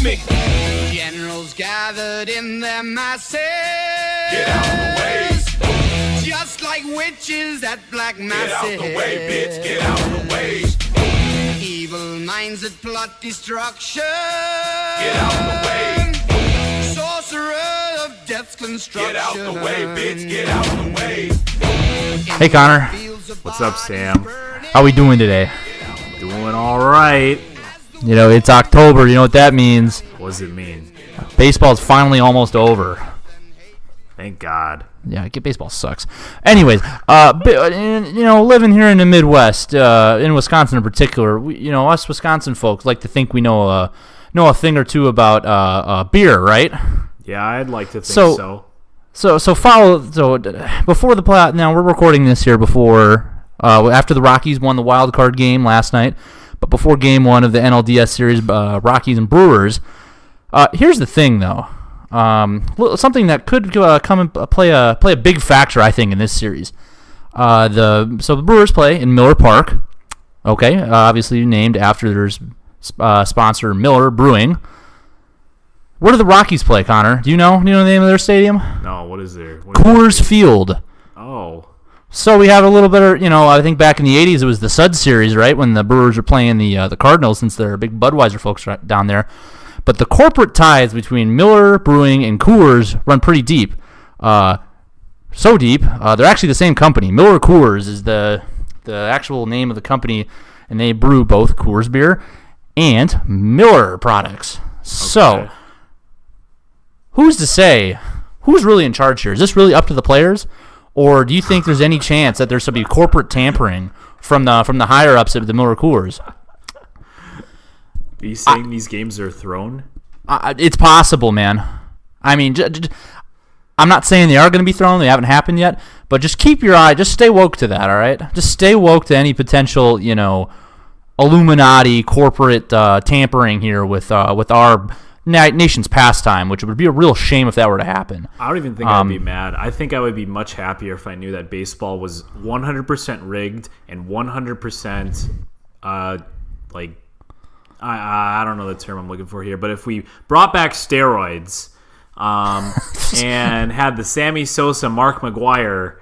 Generals gathered in their masses. Get out of the way. Just like witches at black masses. Get out the way, bitch. Get out the way. Evil minds that plot destruction. Get out the way. Sorcerer of death's construction. Get out the way, bitch. Get out the way. Hey, Connor. What's up, Sam? How we doing today? Doing all right. You know, it's October. You know what that means? What does it mean? Baseball's finally almost over. Thank God. Yeah, baseball sucks. Anyways, living here in the Midwest, in Wisconsin in particular, us Wisconsin folks like to think we know a thing or two about beer, right? Yeah, I'd like to think so. So before the play, now we're recording this here before after the Rockies won the wild card game last night, but before Game 1 of the NLDS series, Rockies and Brewers. Here's the thing, though. Something that could come and play a big factor, I think, in this series. The Brewers play in Miller Park. Okay, obviously named after their sponsor Miller Brewing. Where do the Rockies play, Connor? Do you know the name of their stadium? No, what is there? Coors Field. Oh. So we have a little bit of, I think back in the 80s it was the Sud series, right, when the Brewers were playing the Cardinals, since they're big Budweiser folks right down there. But the corporate ties between Miller Brewing and Coors run pretty deep. So deep, they're actually the same company. Miller Coors is the actual name of the company, and they brew both Coors beer and Miller products. Okay. So, who's to say, who's really in charge here? Is this really up to the players? Or do you think there's any chance that there's some corporate tampering from the higher-ups of the Miller Coors? Are you saying these games are thrown? It's possible, man. I mean, I'm not saying they are going to be thrown. They haven't happened yet. But just keep your eye. Just stay woke to that, all right? Just stay woke to any potential, Illuminati corporate tampering here with our nation's pastime, which would be a real shame if that were to happen. I don't even think I'd be mad. I think I would be much happier if I knew that baseball was 100% rigged and 100% I don't know the term I'm looking for here, but if we brought back steroids and had the Sammy Sosa, Mark McGwire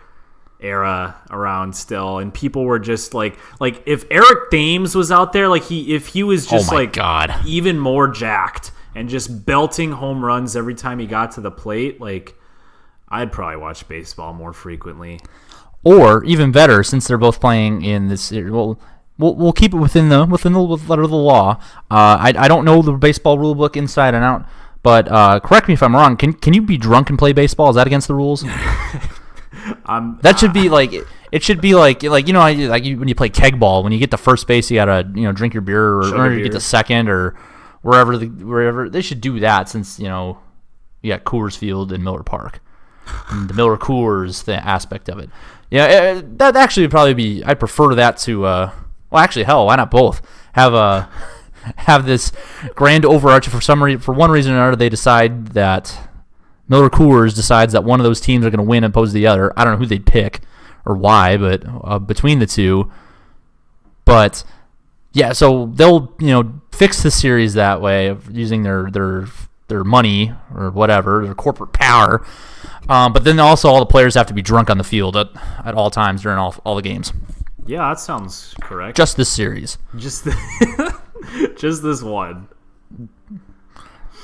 era around still, and people were just like if Eric Thames was out there, if he was just God, even more jacked and just belting home runs every time he got to the plate, I'd probably watch baseball more frequently. Or even better, since they're both playing in this series, We'll keep it within the letter of the law. I don't know the baseball rule book inside and out, but correct me if I'm wrong. Can you be drunk and play baseball? Is that against the rules? That should be it should be like when you play keg ball, when you get to first base, you gotta drink your beer, or you get to second, or wherever they should do that, since you got Coors Field and Miller Park, and the Miller Coors the aspect of it. Yeah, that actually would probably be. I'd prefer that to. Well, actually, hell, why not both? Have this grand overarching for one reason or another. They decide that Miller Coors decides that one of those teams are going to win opposed to the other. I don't know who they'd pick or why, but between the two. But yeah, so they'll fix the series that way of using their money or whatever, their corporate power. But then also all the players have to be drunk on the field at all times during all the games. Yeah, that sounds correct. Just this series. Just this one.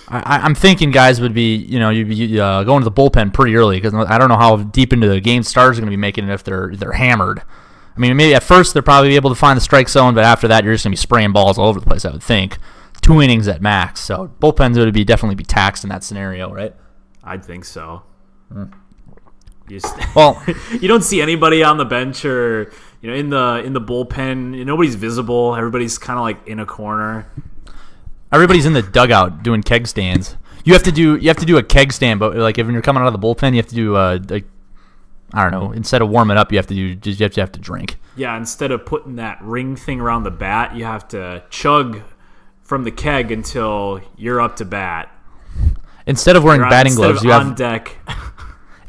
I'm thinking guys would be, you'd be going to the bullpen pretty early, because I don't know how deep into the game stars are going to be making it if they're hammered. I mean, maybe at first they're probably able to find the strike zone, but after that you're just going to be spraying balls all over the place, I would think. 2 innings at max. So bullpens would definitely be taxed in that scenario, right? I'd think so. Well, you don't see anybody on the bench or in the bullpen. Nobody's visible. Everybody's kind of in a corner. Everybody's in the dugout doing keg stands. You have to do a keg stand, but if you're coming out of the bullpen, you have to do I don't know. Instead of warming up, you have to drink. Yeah, instead of putting that ring thing around the bat, you have to chug from the keg until you're up to bat. Instead of wearing batting gloves, you have on deck.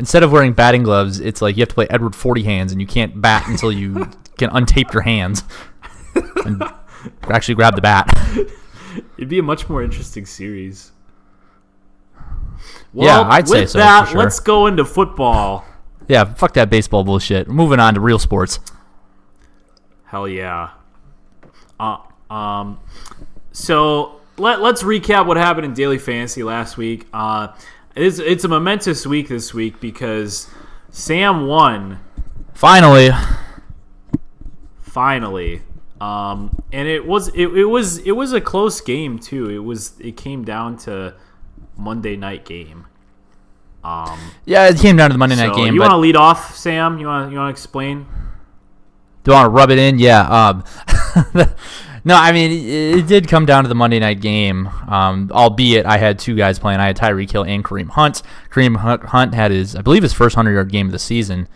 Instead of wearing batting gloves, it's like you have to play Edward 40 hands, and you can't bat until you can untape your hands and actually grab the bat. It'd be a much more interesting series. Yeah, I'd say with so, that, for sure. let's go into football. Yeah, fuck that baseball bullshit. We're moving on to real sports. Hell yeah. So let's recap what happened in Daily Fantasy last week. It's a momentous week this week because Sam won Finally. and it was a close game too. It came down to Monday night game. Yeah, it came down to the Monday night game. You but want to lead off, Sam? You want to explain? do you want to rub it in? Yeah. No, I mean, it did come down to the Monday night game, albeit I had two guys playing. I had Tyreek Hill and Kareem Hunt. Kareem Hunt had I believe his first 100-yard game of the season.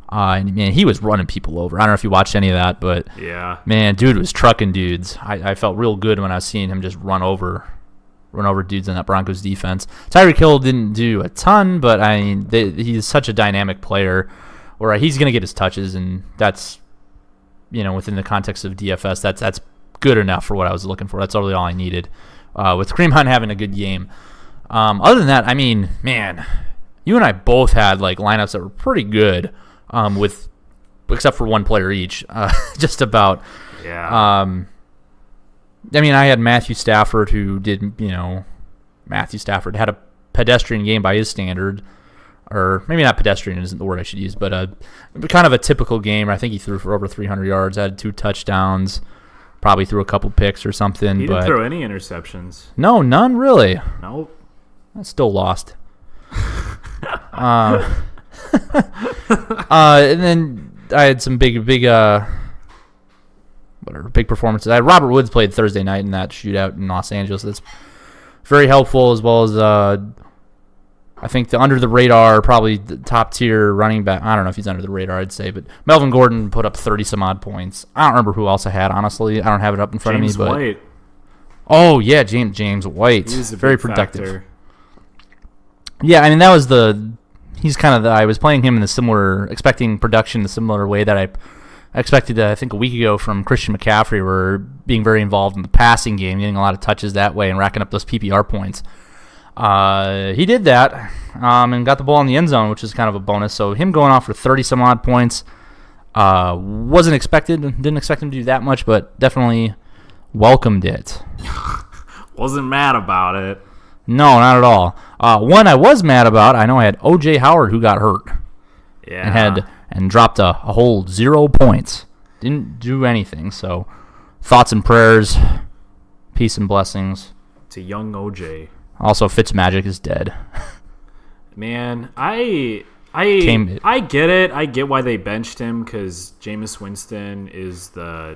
And man, he was running people over. I don't know if you watched any of that, but Yeah. man, dude was trucking dudes. I felt real good when I was seeing him just run over dudes in that Broncos defense. Tyreek Hill didn't do a ton, but I mean, he's such a dynamic player where he's going to get his touches, and that's, within the context of DFS, that's good enough for what I was looking for. That's really all I needed. With Kareem Hunt having a good game. Other than that, I mean, man, you and I both had like lineups that were pretty good, except for one player each, just about. Yeah. I mean, I had Matthew Stafford, who did, Matthew Stafford had a pedestrian game by his standard, or maybe not pedestrian isn't the word I should use, but kind of a typical game. I think he threw for over 300 yards, had 2 touchdowns, probably threw a couple picks or something. He didn't throw any interceptions. No, none really. Nope. I still lost. And then I had some big performances. I had Robert Woods played Thursday night in that shootout in Los Angeles. That's very helpful, as well as I think the under the radar, probably the top tier running back. I don't know if he's under the radar, I'd say, but Melvin Gordon put up 30 some odd points. I don't remember who else I had, honestly. I don't have it up in front James of me, but White. oh yeah, James White. He's a very big productive. factor. Yeah, I mean that was he's kind of I was playing him in expecting production the similar way that I expected, I think, a week ago from Christian McCaffrey, where being very involved in the passing game, getting a lot of touches that way and racking up those PPR points. He did that and got the ball in the end zone, which is kind of a bonus. So him going off for 30 some odd points wasn't expected. Didn't expect him to do that much, but definitely welcomed it. Wasn't mad about it. No, not at all. One I was mad about, I know I had O.J. Howard, who got hurt Yeah. and dropped a whole 0 points. Didn't do anything. So thoughts and prayers, peace and blessings. To young OJ. Also, Fitzmagic is dead. Man, I Came- get it. I get why they benched him, because Jameis Winston is the,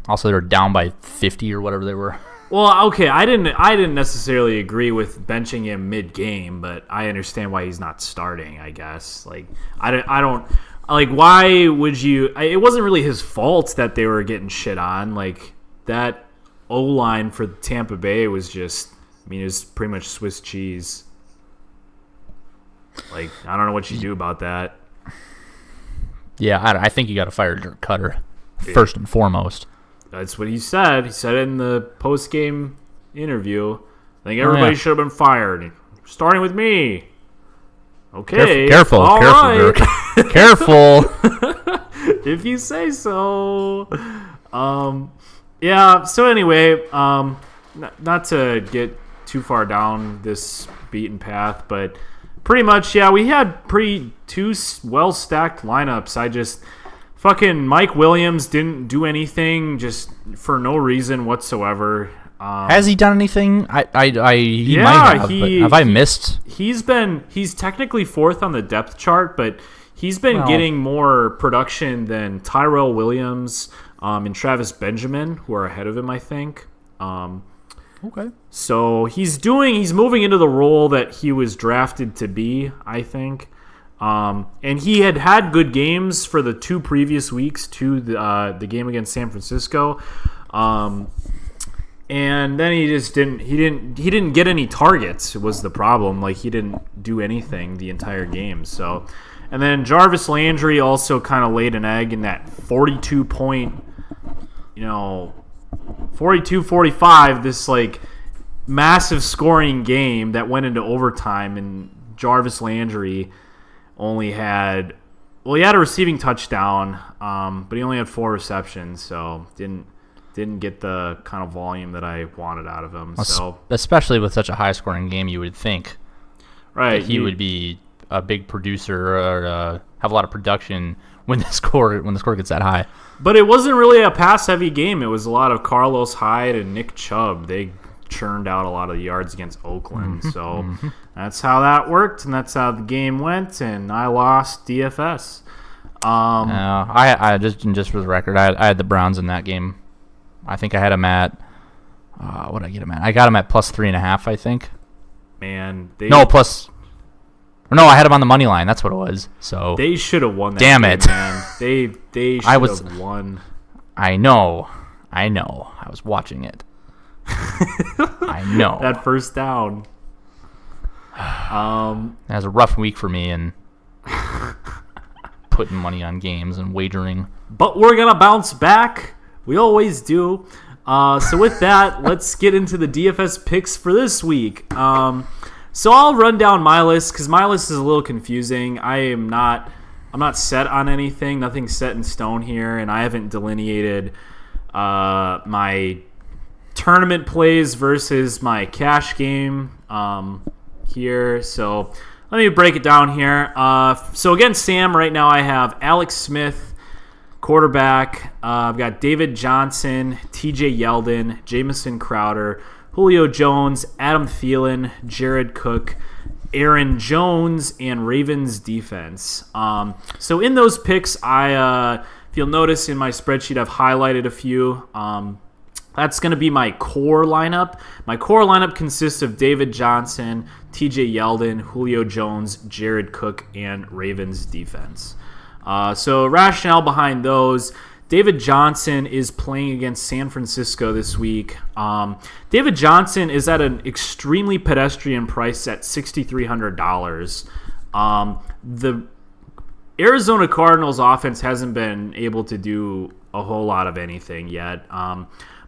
Also, they were down by 50 or whatever they were. Well, okay, I didn't necessarily agree with benching him mid-game, but I understand why he's not starting, I guess. Like, I don't like, why would you... it wasn't really his fault that they were getting shit on. Like, that O-line for Tampa Bay was just... it was pretty much Swiss cheese. Like, I don't know what you do about that. Yeah, I think you got to fire Dirk Cutter first and foremost. That's what he said. He said it in the post-game interview. I think everybody should have been fired, starting with me. Okay. Careful, all right. Dirk. Careful. If you say so. Yeah, so anyway, not to get too far down this beaten path, but pretty much, yeah, we had two well-stacked lineups. Fucking Mike Williams didn't do anything, just for no reason whatsoever. Has he done anything? He Yeah, might have. But have I missed? He's technically fourth on the depth chart, but he's been getting more production than Tyrell Williams and Travis Benjamin, who are ahead of him, I think. Okay. So he's moving into the role that he was drafted to be, I think. And he had good games for the 2 previous weeks to the game against San Francisco. And then he didn't get any targets was the problem. Like, he didn't do anything the entire game. So, and then Jarvis Landry also kind of laid an egg in that 42-point, 42-45, this like massive scoring game that went into overtime, and Jarvis Landry only had he had a receiving touchdown, but he only had 4 receptions, so didn't get the kind of volume that I wanted out of him. So especially with such a high scoring game, you would think right that he would be a big producer or have a lot of production when the score gets that high. But it wasn't really a pass-heavy game. It was a lot of Carlos Hyde and Nick Chubb. They churned out a lot of the yards against Oakland. So that's how that worked, and that's how the game went, and I lost DFS. I just for the record, I had the Browns in that game. I think I had them at what did I get them at? I got them at plus 3.5, I think. Man, I had them on the money line. That's what it was. So they should have won that damn game, it. Man. They should have won. I know. I was watching it. I know. That first down. That was a rough week for me and putting money on games and wagering. But we're going to bounce back. We always do. So with that, let's get into the DFS picks for this week. So I'll run down my list because my list is a little confusing. I'm not set on anything. Nothing's set in stone here, and I haven't delineated my tournament plays versus my cash game here. So let me break it down here. So against Sam, right now I have Alex Smith, quarterback. I've got David Johnson, TJ Yeldon, Jamison Crowder, Julio Jones, Adam Thielen, Jared Cook, Aaron Jones, and Ravens defense. So in those picks, if you'll notice in my spreadsheet, I've highlighted a few. That's going to be my core lineup. My core lineup consists of David Johnson, TJ Yeldon, Julio Jones, Jared Cook, and Ravens defense. So rationale behind those: David Johnson is playing against San Francisco this week. David Johnson is at an extremely pedestrian price at $6,300. The Arizona Cardinals offense hasn't been able to do a whole lot of anything yet.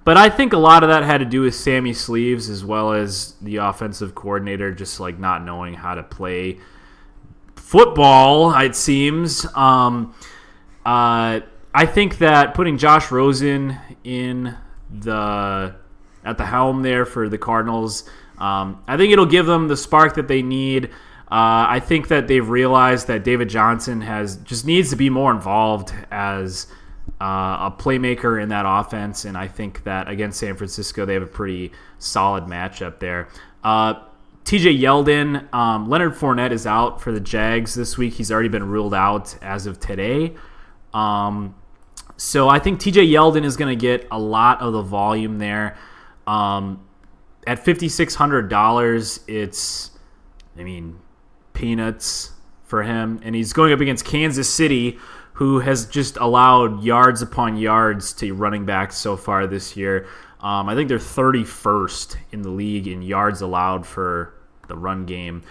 But I think a lot of that had to do with Sammy Sleeves as well as the offensive coordinator just like not knowing how to play football, it seems. I think that putting Josh Rosen at the helm there for the Cardinals, I think it'll give them the spark that they need. I think that they've realized that David Johnson just needs to be more involved as a playmaker in that offense, and I think that against San Francisco they have a pretty solid matchup there. TJ Yeldon, Leonard Fournette is out for the Jags this week. He's already been ruled out as of today. So I think TJ Yeldon is going to get a lot of the volume there. At $5,600, it's, peanuts for him. And he's going up against Kansas City, who has just allowed yards upon yards to running backs so far this year. I think they're 31st in the league in yards allowed for the run game.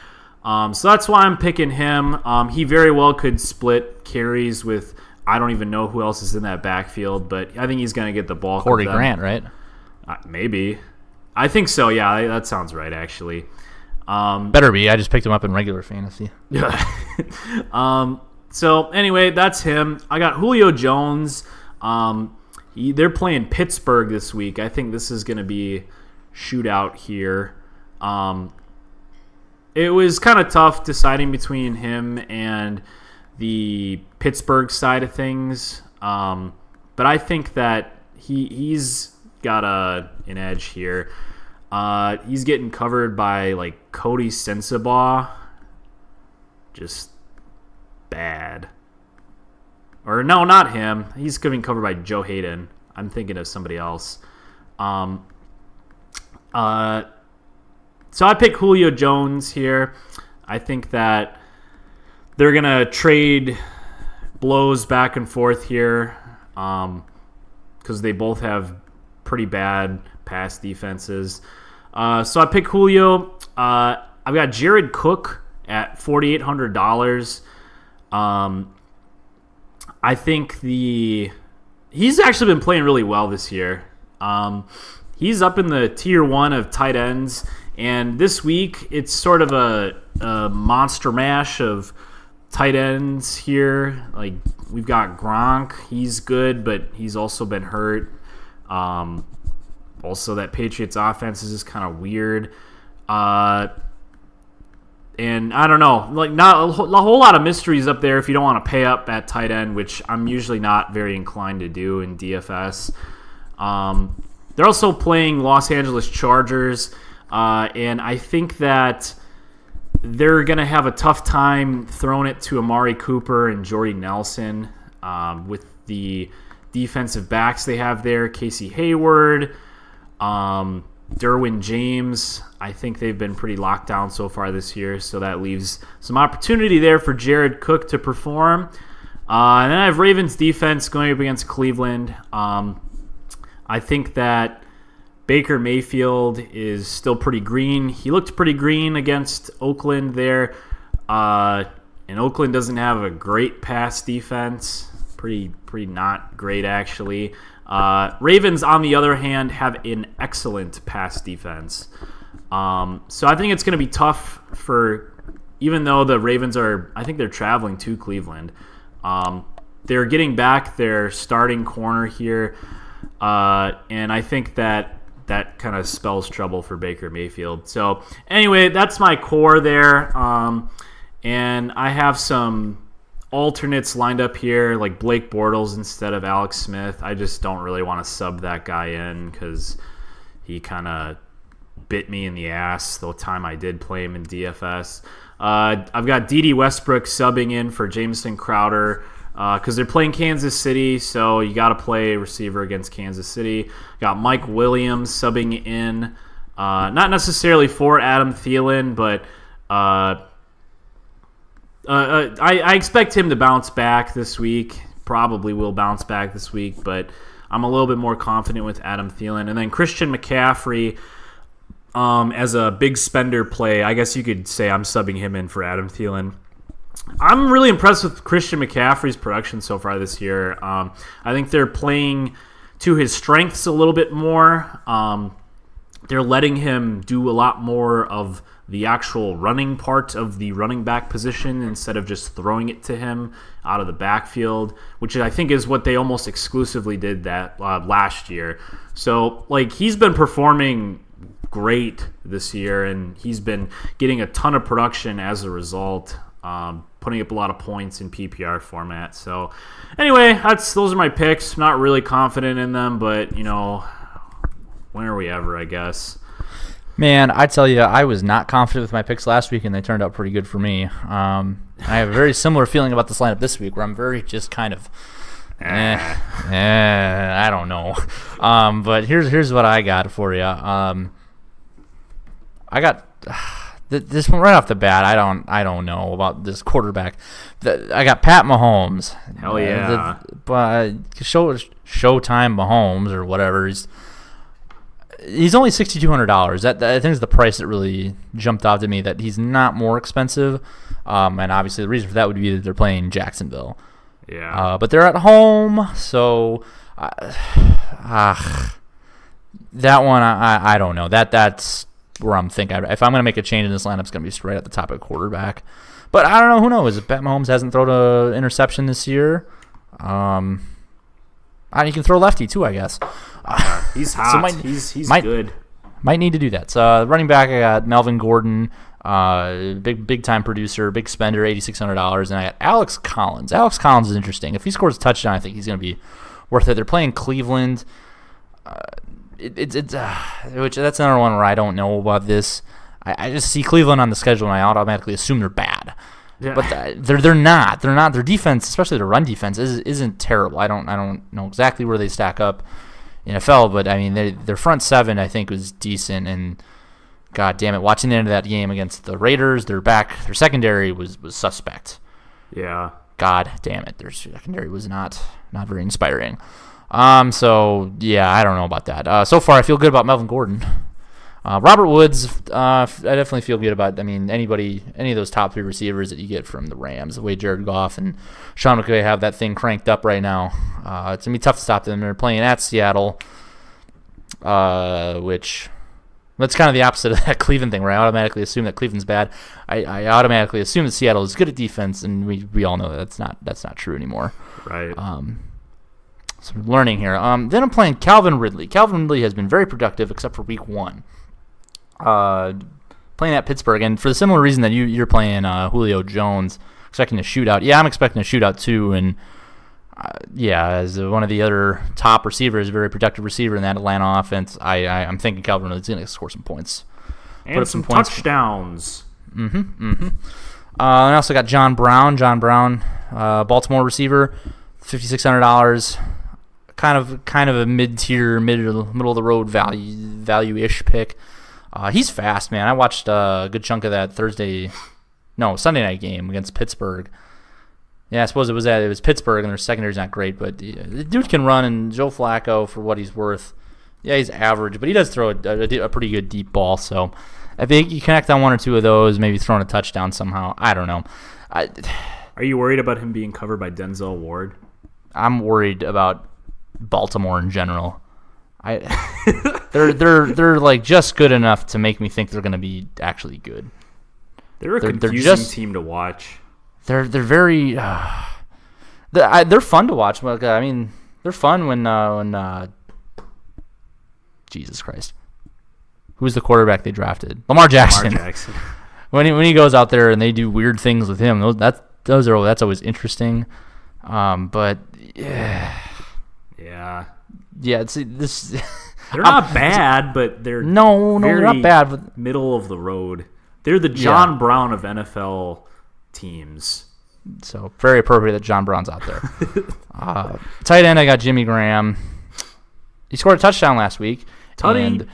So that's why I'm picking him. He very well could split carries with, I don't even know who else is in that backfield, but I think he's going to get the ball. Corey Grant, right? Maybe. I think so, yeah. That sounds right, actually. Better be. I just picked him up in regular fantasy. Yeah. So, anyway, that's him. I got Julio Jones. They're playing Pittsburgh this week. I think this is going to be shootout here. It was kind of tough deciding between him and the Pittsburgh side of things. But I think that he's got an edge here. He's getting covered by like Cody Sensabaugh. Just bad. Or no, not him. He's getting covered by Joe Hayden. I'm thinking of somebody else. So I pick Julio Jones here. I think that they're going to trade blows back and forth here because they both have pretty bad pass defenses. So I pick Julio. I've got Jared Cook at $4,800. I think he's actually been playing really well this year. He's up in the tier 1 of tight ends, and this week it's sort of a monster mash of tight ends here. Like, we've got Gronk. He's good, but he's also been hurt. Also, that Patriots offense is just kind of weird. And I don't know, like, not a whole lot of mysteries up there if you don't want to pay up at tight end, which I'm usually not very inclined to do in DFS. They're also playing Los Angeles Chargers, and I think that they're going to have a tough time throwing it to Amari Cooper and Jordy Nelson with the defensive backs they have there. Casey Hayward, Derwin James. I think they've been pretty locked down so far this year, so that leaves some opportunity there for Jared Cook to perform. And then I have Ravens defense going up against Cleveland. I think that Baker Mayfield is still pretty green. He looked pretty green against Oakland there. And Oakland doesn't have a great pass defense. Pretty not great, actually. Ravens, on the other hand, have an excellent pass defense. So I think it's going to be tough for, even though the Ravens I think they're traveling to Cleveland. They're getting back their starting corner here. And I think that kind of spells trouble for Baker Mayfield. So anyway, that's my core there. And I have some alternates lined up here, like Blake Bortles instead of Alex Smith. I just don't really want to sub that guy in because he kind of bit me in the ass the time I did play him in DFS. I've got D.D. Westbrook subbing in for Jameson Crowder because they're playing Kansas City, so you got to play receiver against Kansas City. Got Mike Williams subbing in, not necessarily for Adam Thielen, but I expect him to bounce back this week. Probably will bounce back this week, but I'm a little bit more confident with Adam Thielen. And then Christian McCaffrey as a big spender play. I guess you could say I'm subbing him in for Adam Thielen. I'm really impressed with Christian McCaffrey's production so far this year. I think they're playing to his strengths a little bit more. They're letting him do a lot more of the actual running part of the running back position instead of just throwing it to him out of the backfield, which I think is what they almost exclusively did that last year. So, like, he's been performing great this year, and he's been getting a ton of production as a result, putting up a lot of points in PPR format. So, anyway, those are my picks. Not really confident in them, but, you know, when are we ever, I guess. Man, I tell you, I was not confident with my picks last week, and they turned out pretty good for me. I have a very similar feeling about this lineup this week, where I'm very just kind of, I don't know. But here's what I got for you. I got this one right off the bat. I don't know about this quarterback. I got Pat Mahomes. Hell yeah! Showtime Mahomes or whatever. He's only $6,200. That I think is the price that really jumped out to me. That he's not more expensive, and obviously the reason for that would be that they're playing Jacksonville. Yeah. But they're at home, so that one I don't know. That's where I'm thinking. If I'm gonna make a change in this lineup, it's gonna be right at the top of quarterback. But I don't know. Who knows? If Pat Mahomes hasn't thrown an interception this year, and he can throw lefty too, I guess. He's hot. He's good. Might need to do that. So running back, I got Melvin Gordon, big time producer, big spender, $8,600, and I got Alex Collins. Alex Collins is interesting. If he scores a touchdown, I think he's going to be worth it. They're playing Cleveland. Which that's another one where I don't know about this. I just see Cleveland on the schedule and I automatically assume they're bad. Yeah. But they're not. They're not. Their defense, especially their run defense, isn't terrible. I don't know exactly where they stack up in NFL, but I mean their front seven I think was decent. And God damn it, watching the end of that game against the Raiders, their secondary was suspect. Yeah. God damn it, their secondary was not very inspiring. So yeah, I don't know about that. So far I feel good about Melvin Gordon. Robert Woods, I definitely feel good about. I mean, any of those top three receivers that you get from the Rams, the way Jared Goff and Sean McVay have that thing cranked up right now, it's gonna be tough to stop them. They're playing at Seattle. which that's kind of the opposite of that Cleveland thing, where I automatically assume that Cleveland's bad. I automatically assume that Seattle is good at defense, and we all know that that's not true anymore. Right. So we're learning here. Then I'm playing Calvin Ridley. Calvin Ridley has been very productive, except for week 1. Playing at Pittsburgh, and for the similar reason that you're playing Julio Jones, expecting a shootout. Yeah, I'm expecting a shootout too, and as one of the other top receivers, a very productive receiver in that Atlanta offense, I'm thinking Calvin Ridley's going to score some points. And put up some points. touchdowns. I also got John Brown. Baltimore receiver, $5,600. Kind of a mid-tier, middle of the road value-ish pick. He's fast, man. I watched a good chunk of that Sunday night game against Pittsburgh. Yeah, I suppose it was Pittsburgh, and their secondary's not great, but the dude can run, and Joe Flacco, for what he's worth, yeah, he's average, but he does throw a pretty good deep ball, so I think you connect on one or two of those, maybe throwing a touchdown somehow. I don't know. Are you worried about him being covered by Denzel Ward? I'm worried about Baltimore in general. They're like just good enough to make me think they're going to be actually good. They're a confusing team to watch. They're very they're fun to watch. I mean, they're fun when Jesus Christ, who's the quarterback they drafted? Lamar Jackson. when he goes out there and they do weird things with him, that's always interesting. But yeah. It's this. They're not bad, but they're they're not bad. But middle of the road. They're the John Brown of NFL teams. So very appropriate that John Brown's out there. Tight end, I got Jimmy Graham. He scored a touchdown last week. Tutty. And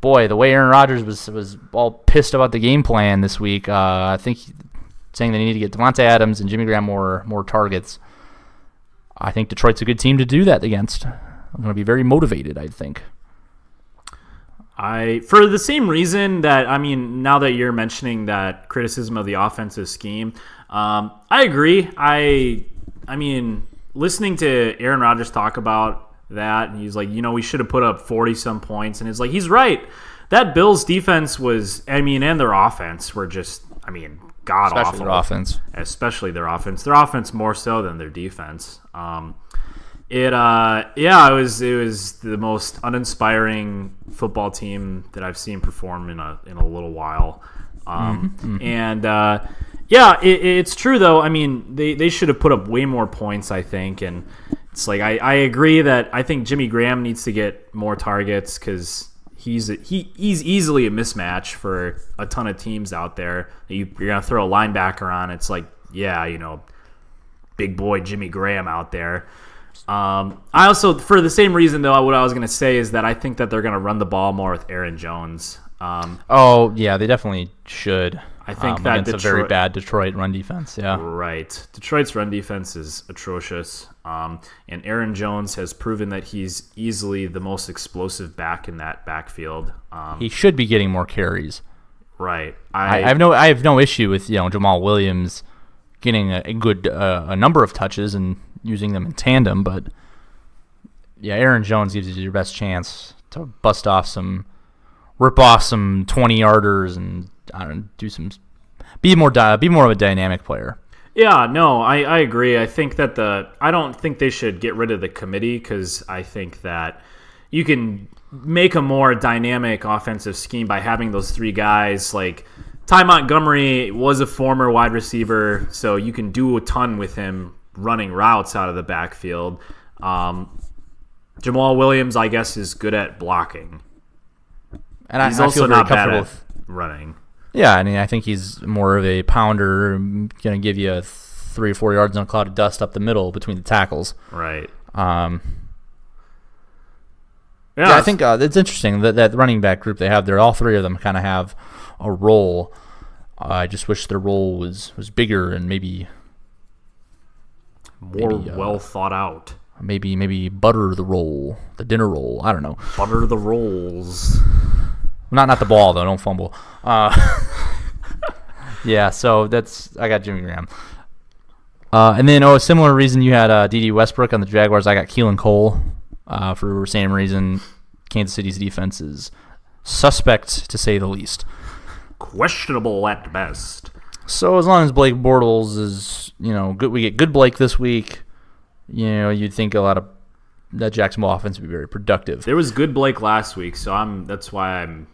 boy, the way Aaron Rodgers was all pissed about the game plan this week, I think saying they need to get Devontae Adams and Jimmy Graham more targets. I think Detroit's a good team to do that against. I'm going to be very motivated, I think. For the same reason that, I mean, now that you're mentioning that criticism of the offensive scheme, I agree. I mean, listening to Aaron Rodgers talk about that, and he's like, we should have put up 40-some points, and it's like, he's right. That Bills defense and their offense were just, god-awful. Especially their offense. Especially their offense. Their offense more so than their defense. It was the most uninspiring football team that I've seen perform in a little while. And it's true though. I mean, they should have put up way more points, I think, and it's like I agree that I think Jimmy Graham needs to get more targets because he's easily a mismatch for a ton of teams out there. You're gonna throw a linebacker on. It's like, big boy Jimmy Graham out there. I also, for the same reason though, what I was gonna say is that I think that they're gonna run the ball more with Aaron Jones. They definitely should. I think that against a very bad Detroit run defense. Yeah, right. Detroit's run defense is atrocious, and Aaron Jones has proven that he's easily the most explosive back in that backfield. He should be getting more carries. Right. I have no issue with Jamal Williams getting a good a number of touches and using them in tandem, but Aaron Jones gives you your best chance to rip off some 20-yarders and be more of a dynamic player. Yeah, no, I agree. I think that I don't think they should get rid of the committee because I think that you can make a more dynamic offensive scheme by having those three guys. Like Ty Montgomery was a former wide receiver, so you can do a ton with him running routes out of the backfield. Jamal Williams, I guess, is good at blocking. And he's I also feel very not bad comfortable at running. Yeah, I think he's more of a pounder, going to give you 3 or 4 yards on a cloud of dust up the middle between the tackles. Right. I think it's interesting that running back group they have there. All three of them kind of have a role. I just wish their role was bigger and maybe well thought out. Maybe butter the roll, the dinner roll. I don't know. Butter the rolls. Not the ball though. Don't fumble. So I got Jimmy Graham. And then a similar reason you had D.D. Westbrook on the Jaguars. I got Keelan Cole for the same reason. Kansas City's defense is suspect, to say the least. Questionable at best. So as long as Blake Bortles is, good, we get good Blake this week. You'd think a lot of that Jacksonville offense would be very productive. There was good Blake last week, so that's why I'm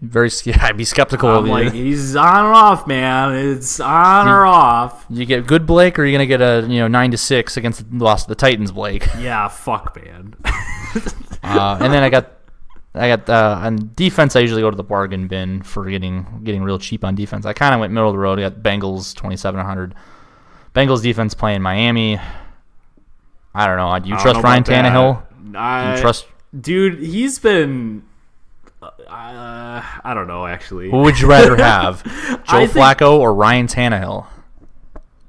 I'd be skeptical of like, you. he's on or off, man. It's on or off. You get good Blake, or are you gonna get a 9-6 against the loss of the Titans Blake? Yeah, fuck, man. And then I got on defense. I usually go to the bargain bin for getting real cheap on defense. I kind of went middle of the road. I got Bengals 2,700. Bengals defense playing Miami. I don't know. Do you trust Ryan Tannehill? Do you trust? Dude, he's been. I don't know, actually. Who would you rather have, Joe Flacco or Ryan Tannehill?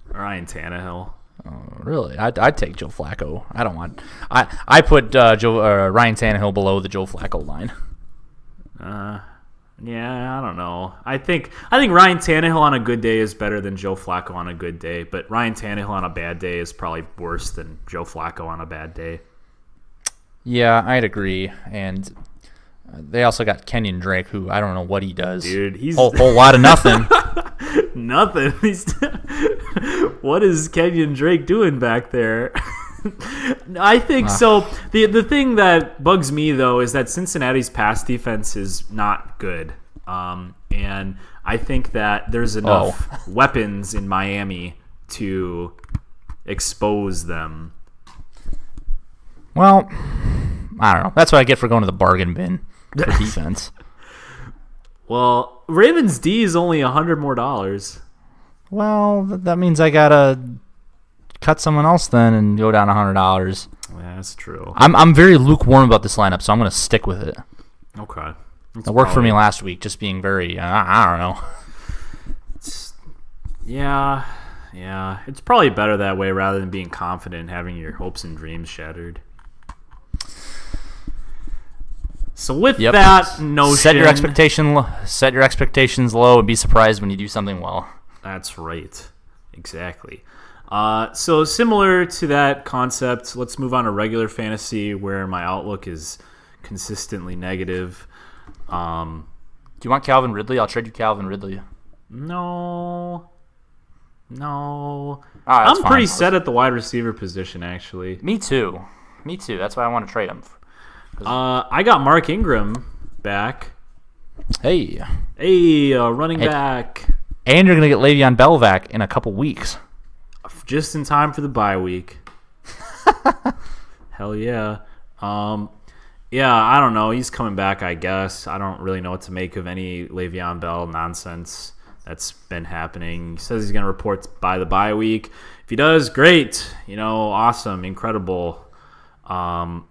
Ryan Tannehill. Really? I'd take Joe Flacco. I don't want. I put Ryan Tannehill below the Joe Flacco line. Yeah, I don't know. I think Ryan Tannehill on a good day is better than Joe Flacco on a good day, but Ryan Tannehill on a bad day is probably worse than Joe Flacco on a bad day. Yeah, I'd agree. And they also got Kenyon Drake, who I don't know what he does. Dude, he's whole lot of nothing. Nothing. What is Kenyon Drake doing back there? I think so. The thing that bugs me, though, is that Cincinnati's pass defense is not good. And I think that there's enough weapons in Miami to expose them. Well, I don't know. That's what I get for going to the bargain bin for defense. Well, Ravens D is only $100 more. Well, that means I gotta cut someone else then and go down $100. Yeah, that's true. I'm very lukewarm about this lineup, so I'm gonna stick with it. Okay. It worked for me last week, just being very I don't know. Yeah. It's probably better that way rather than being confident and having your hopes and dreams shattered. So with that notion, set your expectations low and be surprised when you do something well. That's right. Exactly. So similar to that concept, let's move on to regular fantasy where my outlook is consistently negative. Do you want Calvin Ridley? I'll trade you Calvin Ridley. No. I'm I'm pretty set at the wide receiver position, actually. Me too. That's why I want to trade him. I got Mark Ingram back. Hey, running back. And you're going to get Le'Veon Bell back in a couple weeks. Just in time for the bye week. Hell yeah. Yeah, I don't know. He's coming back, I guess. I don't really know what to make of any Le'Veon Bell nonsense that's been happening. He says he's going to report by the bye week. If he does, great. Awesome, incredible. I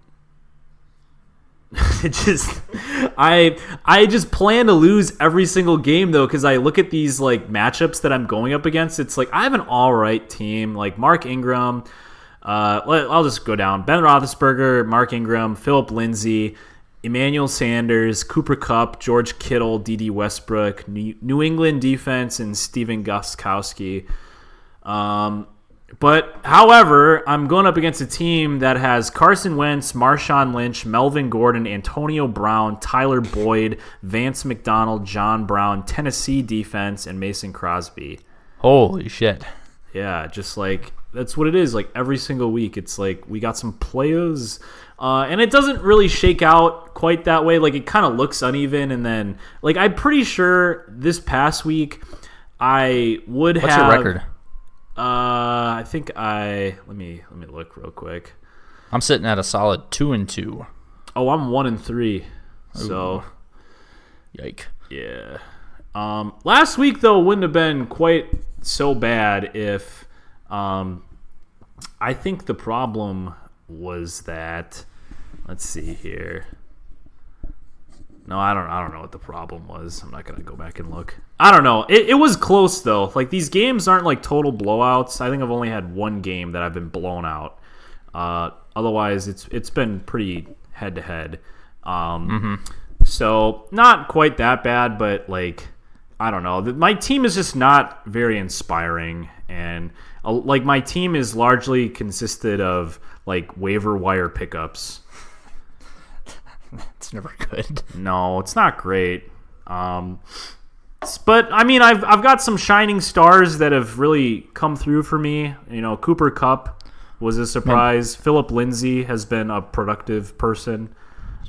just plan to lose every single game though, because I look at these like matchups that I'm going up against. It's like I have an all right team, like Mark Ingram. I'll just go down: Ben Roethlisberger, Mark Ingram, Philip Lindsay, Emmanuel Sanders, Cooper Kupp, George Kittle, D.D. Westbrook, New England defense, and Steven Gostkowski. But, however, I'm going up against a team that has Carson Wentz, Marshawn Lynch, Melvin Gordon, Antonio Brown, Tyler Boyd, Vance McDonald, John Brown, Tennessee defense, and Mason Crosby. Holy shit. Yeah, just like, that's what it is. Like, every single week, it's like, we got some players. And it doesn't really shake out quite that way. Like, it kind of looks uneven. And then, like, I'm pretty sure this past week, I would What's have... your record? I think let me look real quick. I'm sitting at a solid 2-2. Oh, I'm 1-3. So, yike. Yeah. Last week though wouldn't have been quite so bad if I think the problem was that, let's see here. No, I don't know what the problem was. I'm not going to go back and look. I don't know. It was close, though. Like, these games aren't, like, total blowouts. I think I've only had one game that I've been blown out. Otherwise, it's been pretty head-to-head. So, not quite that bad, but, like, I don't know. My team is just not very inspiring. And, like, my team is largely consisted of, like, waiver wire pickups. It's never good. No, it's not great. But I mean, I've got some shining stars that have really come through for me. You know, Cooper Kupp was a surprise. Philip Lindsay has been a productive person.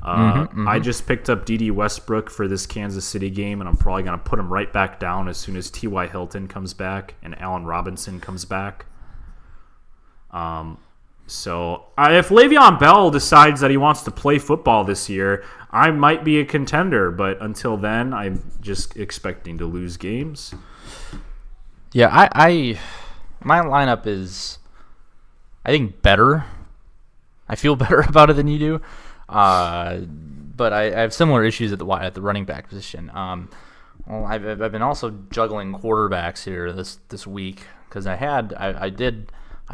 I just picked up D.D. Westbrook for this Kansas City game, and I'm probably going to put him right back down as soon as T.Y. Hilton comes back and Allen Robinson comes back. So if Le'Veon Bell decides that he wants to play football this year, I might be a contender. But until then, I'm just expecting to lose games. Yeah, my lineup is, I think, better. I feel better about it than you do. But I have similar issues at the running back position. Well, I've been also juggling quarterbacks here this week because I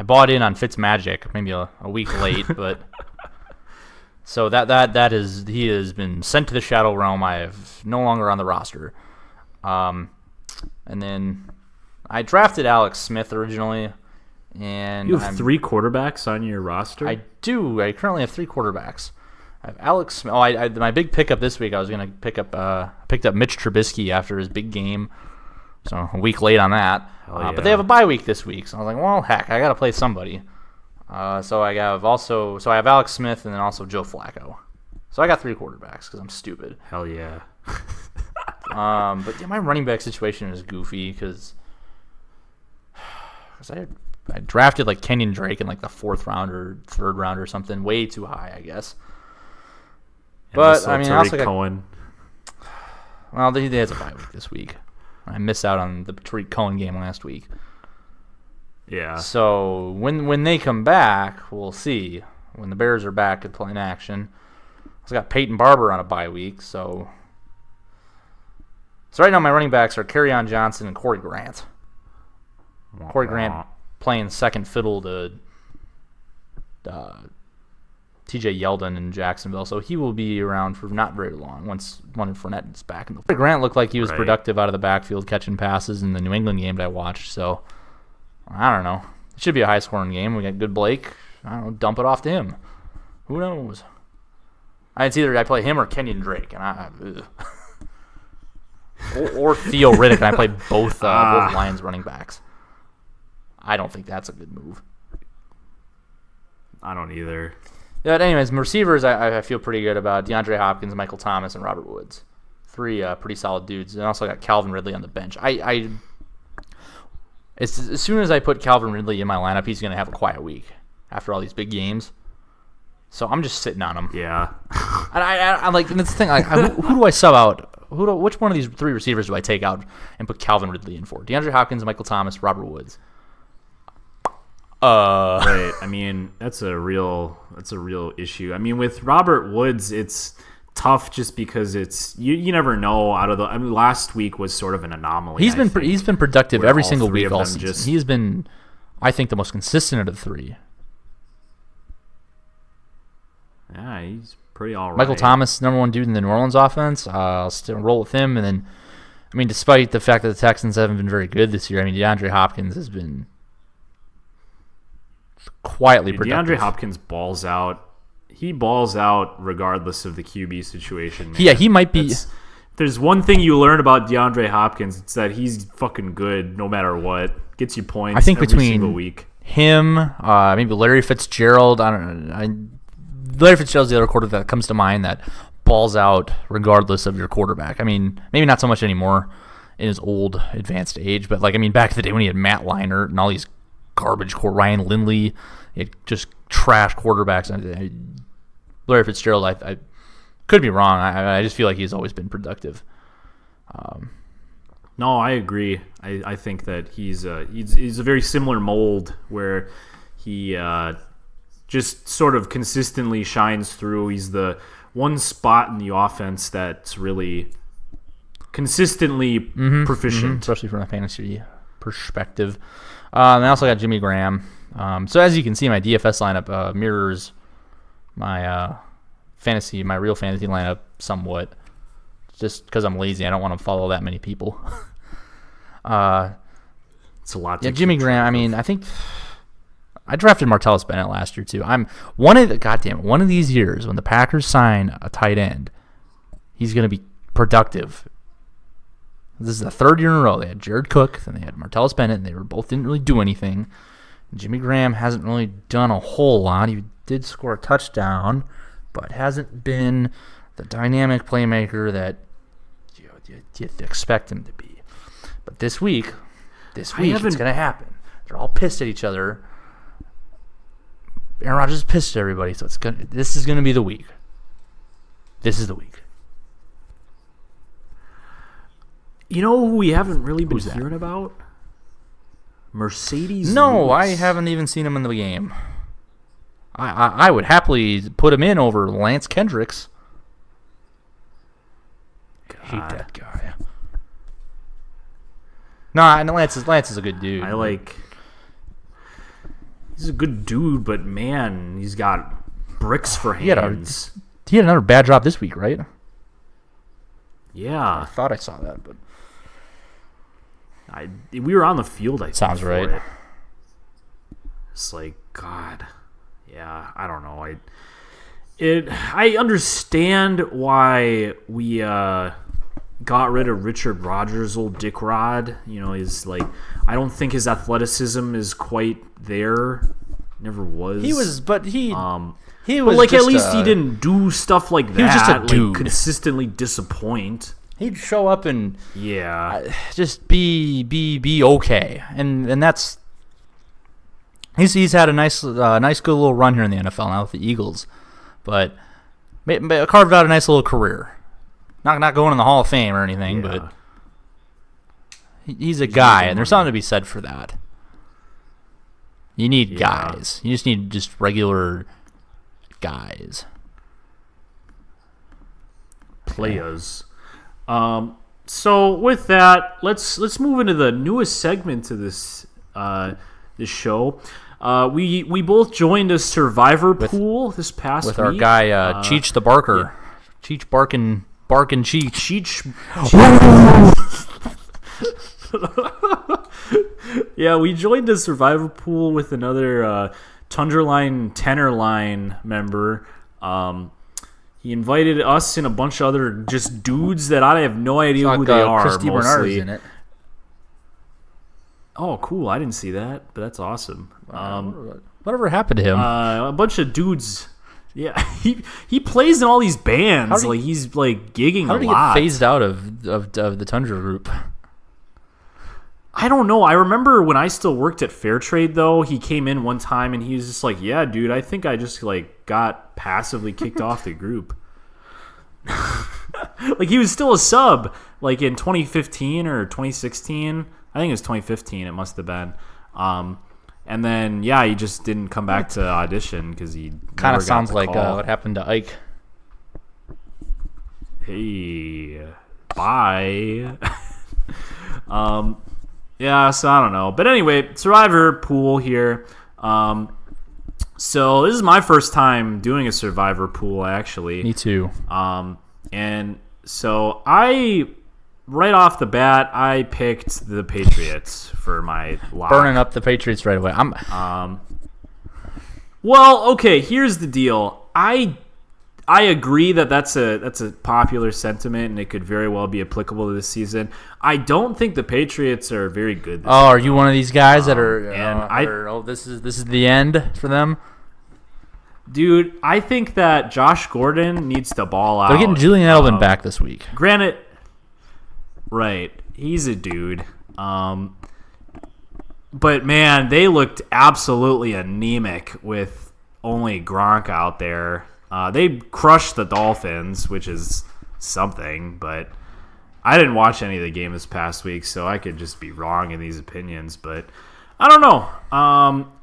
bought in on Fitzmagic maybe a week late, but so he has been sent to the Shadow Realm. I have no longer on the roster. And then I drafted Alex Smith originally, and You have 3 quarterbacks on your roster? I do. I currently have 3 quarterbacks. I have Alex Smith. My big pickup this week, I was going to picked up Mitch Trubisky after his big game. So a week late on that. But they have a bye week this week. So I was like, well, heck, I got to play somebody. So I have Alex Smith and then also Joe Flacco. So I got 3 quarterbacks because I'm stupid. Hell yeah. But yeah, my running back situation is goofy because I drafted like Kenyon Drake in like the 4th round or 3rd round or something, way too high, I guess. But I mean, I also got Cohen. Well, they had a bye week this week. I missed out on the Tariq Cohen game last week. Yeah. So when they come back, we'll see. When the Bears are back at playing action, I also got Peyton Barber on a bye week. So right now my running backs are Kerryon Johnson and Corey Grant. Corey Grant playing second fiddle to TJ Yeldon in Jacksonville, so he will be around for not very long once Leonard Fournette is back. Corey Grant looked like he was productive out of the backfield catching passes in the New England game that I watched, so I don't know. It should be a high-scoring game. We got good Blake. I don't know, dump it off to him. Who knows? It's either I play him or Kenyon Drake, and or Theo Riddick, and I play both Lions running backs. I don't think that's a good move. I don't either. Yeah, but anyways, receivers I feel pretty good about. DeAndre Hopkins, Michael Thomas, and Robert Woods. 3 pretty solid dudes. And I also got Calvin Ridley on the bench. As soon as I put Calvin Ridley in my lineup, he's going to have a quiet week after all these big games. So I'm just sitting on him. Yeah. And I like, and that's the thing. Like, who do I sub out? Which one of these 3 receivers do I take out and put Calvin Ridley in for? DeAndre Hopkins, Michael Thomas, Robert Woods. Right. I mean, that's a real issue. I mean, with Robert Woods, it's tough just because it's you never know last week was sort of an anomaly. He's been productive every single week all season. He's been, I think, the most consistent of the 3. Yeah, he's pretty all right. Michael Thomas, number 1 dude in the New Orleans offense. I'll still roll with him. And then, I mean, despite the fact that the Texans haven't been very good this year, I mean, DeAndre Hopkins has been quietly productive. DeAndre Hopkins balls out. He balls out regardless of the QB situation. Man. Yeah, he might be. There's one thing you learn about DeAndre Hopkins. It's that he's fucking good no matter what. Gets you points. I think every between single week. Him, maybe Larry Fitzgerald. I don't know. Larry Fitzgerald's the other quarterback that comes to mind that balls out regardless of your quarterback. I mean, maybe not so much anymore in his old advanced age, but like, I mean, back in the day when he had Matt Leinart and all these garbage Ryan Lindley, just trash quarterbacks. Larry Fitzgerald, I could be wrong. I just feel like he's always been productive. No, I agree. I think that he's a very similar mold where he just sort of consistently shines through. He's the one spot in the offense that's really consistently proficient, especially from a fantasy perspective. And I also got Jimmy Graham. So as you can see, my DFS lineup mirrors my real fantasy lineup somewhat. Just because I'm lazy, I don't want to follow that many people. It's a lot. Yeah, Jimmy Graham. I mean, I think I drafted Martellus Bennett last year too. One of these years when the Packers sign a tight end, he's going to be productive. This is the third year in a row. They had Jared Cook, then they had Martellus Bennett, and they didn't really do anything. Jimmy Graham hasn't really done a whole lot. He did score a touchdown, but hasn't been the dynamic playmaker that you expect him to be. But this week it's going to happen. They're all pissed at each other. Aaron Rodgers is pissed at everybody, so this is going to be the week. This is the week. You know who we haven't really been Who's that? hearing about? Mercedes. No, I Lewis. haven't even seen him in the game. I would happily put him in over Lance Kendricks. I hate that guy. No, I know Lance is a good dude. He's a good dude, but man, he's got bricks for He had hands. another bad drop this week, right? I Yeah, thought I saw that, but we were on the field. I think, sounds for right. it. It's like, God, yeah, I don't know. I understand why we got rid of Richard Rodgers, old Dick Rod. You know, he's like, I don't think his athleticism is quite there. Never was. He was But like at least he didn't do stuff like that. was just a like, dude. consistently disappoint. He'd show up and Yeah. just be okay, and that's he's had a nice good little run here in the NFL now with the Eagles, but carved out a nice little career. Not going in the Hall of Fame or anything, Yeah. but he's a guy, making and there's money. something to be said for that. You need guys. You just need just regular guys. Players. So with that, let's move into the newest segment to this this show. We both joined a survivor pool this past With week our guy Cheech the Barker, Cheech Barkin Cheech. Yeah, we joined a survivor pool with another Tunderline Tenderline member. He invited us and a bunch of other just dudes that I have no idea who they are. Christy Bernard's Mostly. in it. Oh, cool! I didn't see that, but that's awesome. Whatever happened to him? A bunch of dudes. Yeah, he plays in all these bands. He's like gigging How a did he lot. get phased out of the Tundra group? I don't know. I remember when I still worked at Fairtrade, though, he came in one time and he was just like, "Yeah, dude, I think I just like got passively kicked off the group." Like he was still a sub, like in 2015 or 2016. I think it was 2015. It must have been. And then yeah, he just didn't come back to audition because he Kind of sounds the like call. what happened to Ike. Hey, bye. Yeah, so I don't know. But anyway, Survivor pool here. So this is my first time doing a Survivor pool, actually. Me too. And so right off the bat, I picked the Patriots for my lock. Burning up the Patriots right away. Well, okay, here's the deal. I agree that that's a popular sentiment, and it could very well be applicable to this season. I don't think the Patriots are very good this Oh, are you one of these guys that are? and this is the end for them. Dude, I think that Josh Gordon needs to ball out. They're getting Julian Edelman back this week. Granted, right, he's a dude. But man, they looked absolutely anemic with only Gronk out there. They crushed the Dolphins, which is something, but I didn't watch any of the game this past week, so I could just be wrong in these opinions, but I don't know.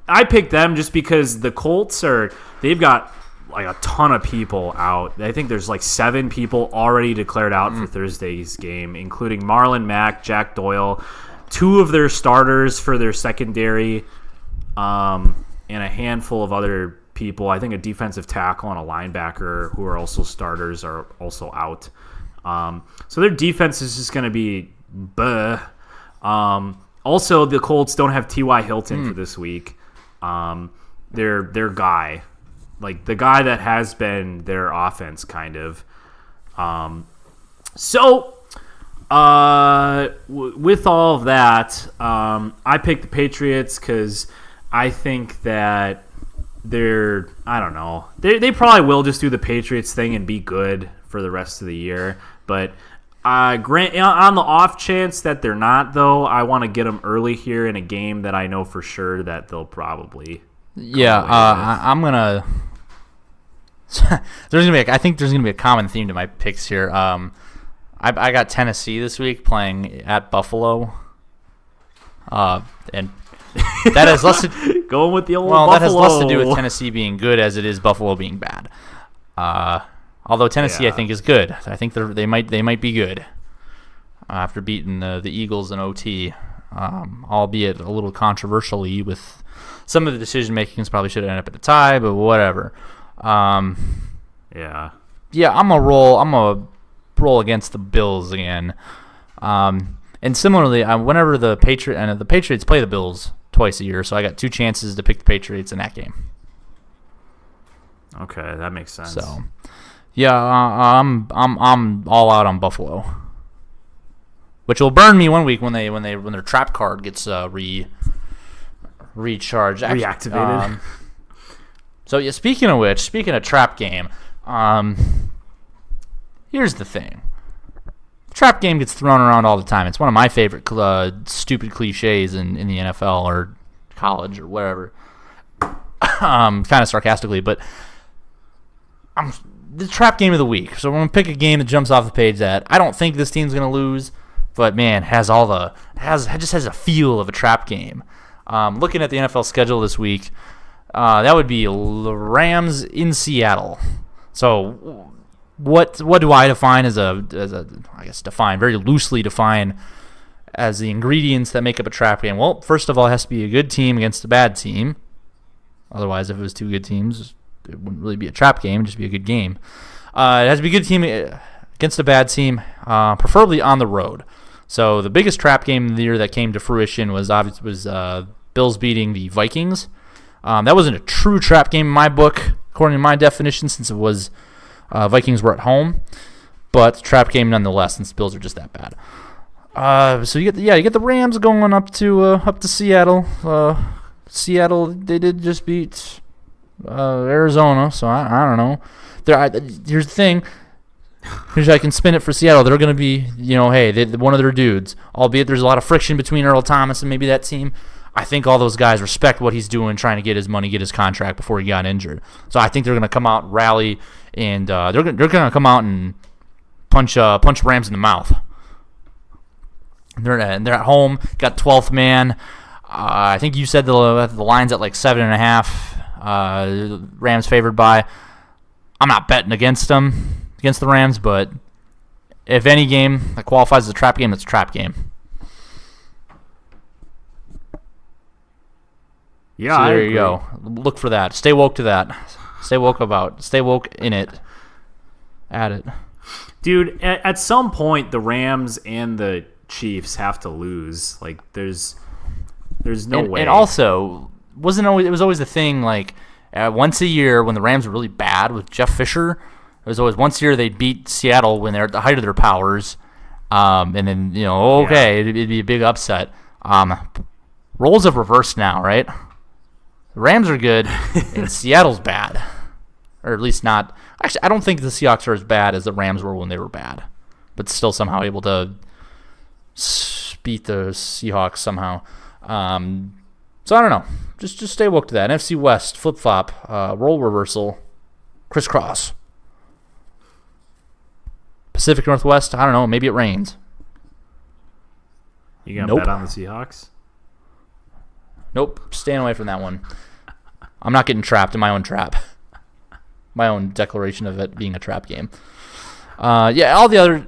I picked them just because the Colts they've got like a ton of people out. I think there's like 7 people already declared out for Thursday's game, including Marlon Mack, Jack Doyle, 2 of their starters for their secondary, and a handful of other people. I think a defensive tackle and a linebacker who are also starters are also out. So their defense is just going to be Also, the Colts don't have T.Y. Hilton for this week. their guy, like the guy that has been their offense, kind of. With all of that, I picked the Patriots because I think that I don't know. They probably will just do the Patriots thing and be good for the rest of the year. But on the off chance that they're not, though, I want to get them early here in a game that I know for sure that they'll probably. Yeah, I'm gonna. I think there's gonna be a common theme to my picks here. I got Tennessee this week playing at Buffalo, and that has less to going with the old Buffalo. That has less to do with Tennessee being good as it is Buffalo being bad. Although Tennessee, I think, is good. I think they might be good after beating the Eagles in OT, albeit a little controversially with some of the decision makings. Probably should have ended up at a tie, but whatever. Yeah, I'm gonna roll against the Bills again. And similarly, whenever the Patriots play the Bills twice a year, so I got two chances to pick the Patriots in that game. Okay, that makes sense. So, yeah, I'm all out on Buffalo, which will burn me one week when their trap card gets recharged, reactivated. So yeah, speaking of trap game, here's the thing. Trap game gets thrown around all the time. It's one of my favorite stupid cliches in the NFL or college or wherever. Kind of sarcastically, but the trap game of the week. So we're going to pick a game that jumps off the page that I don't think this team's going to lose, but man, just has a feel of a trap game. Looking at the NFL schedule this week, that would be Rams in Seattle. So what do I define very loosely define as the ingredients that make up a trap game? Well, first of all, it has to be a good team against a bad team. Otherwise, if it was two good teams, it wouldn't really be a trap game. It'd just be a good game. It has to be a good team against a bad team, preferably on the road. So the biggest trap game of the year that came to fruition was Bills beating the Vikings. That wasn't a true trap game in my book, according to my definition, since it was Vikings were at home, but trap game nonetheless, since the Bills are just that bad. So you get the Rams going up to Seattle. Seattle, they did just beat Arizona, so I don't know. Here's the thing. Here's how I can spin it for Seattle. They're going to be, one of their dudes, albeit there's a lot of friction between Earl Thomas and maybe that team. I think all those guys respect what he's doing, trying to get his money, get his contract before he got injured. So I think they're going to come out, rally, and they're going to come out and punch Rams in the mouth. They're at home, got 12th man. I think you said the line's at like 7.5. Rams favored by. I'm not betting against the Rams, but if any game that qualifies as a trap game, it's a trap game. Yeah, so there you go. Look for that. Stay woke to that. Stay woke in it. At it. Dude, at some point, the Rams and the Chiefs have to lose. Like, there's no way. And also, it was always the thing, like, once a year when the Rams were really bad with Jeff Fisher, it was always once a year they'd beat Seattle when they're at the height of their powers. And then, it'd be a big upset. Roles have reversed now, right? The Rams are good, and Seattle's bad. Or at least not. Actually, I don't think the Seahawks are as bad as the Rams were when they were bad. But still somehow able to beat the Seahawks somehow. So I don't know. Just stay woke to that. NFC West, flip-flop, role reversal, crisscross. Pacific Northwest, I don't know. Maybe it rains. You going to bet on the Seahawks? Nope, staying away from that one. I'm not getting trapped in my own trap. My own declaration of it being a trap game. All the other...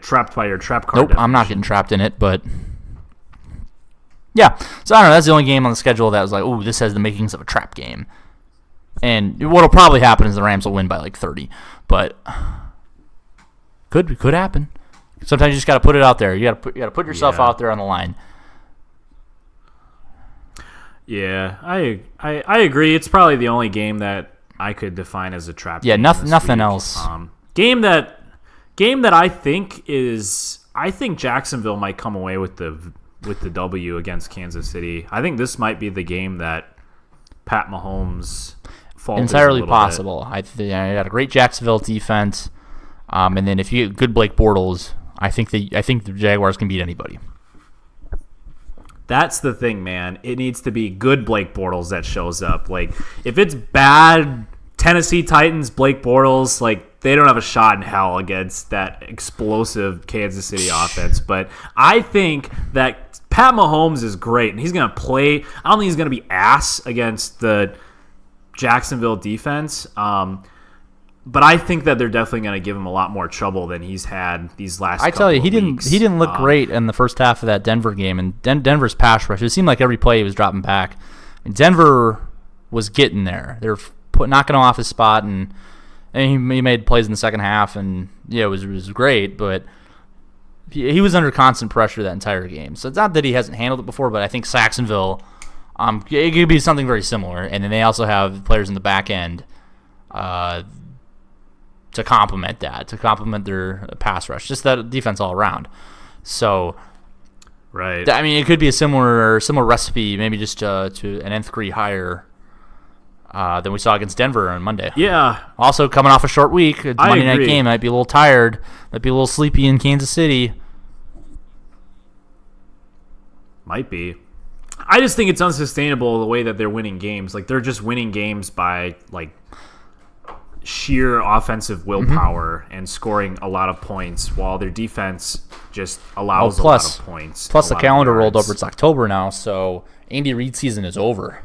trapped by your trap card. Nope, definition. I'm not getting trapped in it, but... Yeah, so I don't know, that's the only game on the schedule that was like, ooh, this has the makings of a trap game. And what'll probably happen is the Rams will win by like 30. But... Could happen. Sometimes you just got to put it out there. You got to put yourself out there on the line. Yeah, I agree. It's probably the only game that I could define as a trap. Yeah, game nothing this nothing week. else. Game that I think Jacksonville might come away with the W against Kansas City. I think this might be the game that Pat Mahomes falters Entirely a little possible. I got a great Jacksonville defense, and then if you get good Blake Bortles, I think the Jaguars can beat anybody. That's the thing, man. It needs to be good Blake Bortles that shows up. Like, if it's bad Tennessee Titans Blake Bortles, like, they don't have a shot in hell against that explosive Kansas City offense. But I think that Pat Mahomes is great, and he's going to play. I don't think he's going to be ass against the Jacksonville defense. But I think that they're definitely going to give him a lot more trouble than he's had these last. I tell you, couple of weeks. he didn't look great in the first half of that Denver game, and Denver's pass rush. It seemed like every play he was dropping back. And Denver was getting there. They were knocking him off his spot, and he made plays in the second half, and yeah, it was great. But he was under constant pressure that entire game. So it's not that he hasn't handled it before, but I think Saxonville, it could be something very similar. And then they also have players in the back end. To complement their pass rush, just that defense all around. So, right. I mean, it could be a similar recipe, maybe just to an nth degree higher than we saw against Denver on Monday. Yeah. Also, coming off a short week, it's a Monday night game, might be a little tired, might be a little sleepy in Kansas City. Might be. I just think it's unsustainable the way that they're winning games. Like, they're just winning games by, like, sheer offensive willpower and scoring a lot of points while their defense just allows a lot of points. Plus, the calendar rolled over. It's October now, so Andy Reid season is over.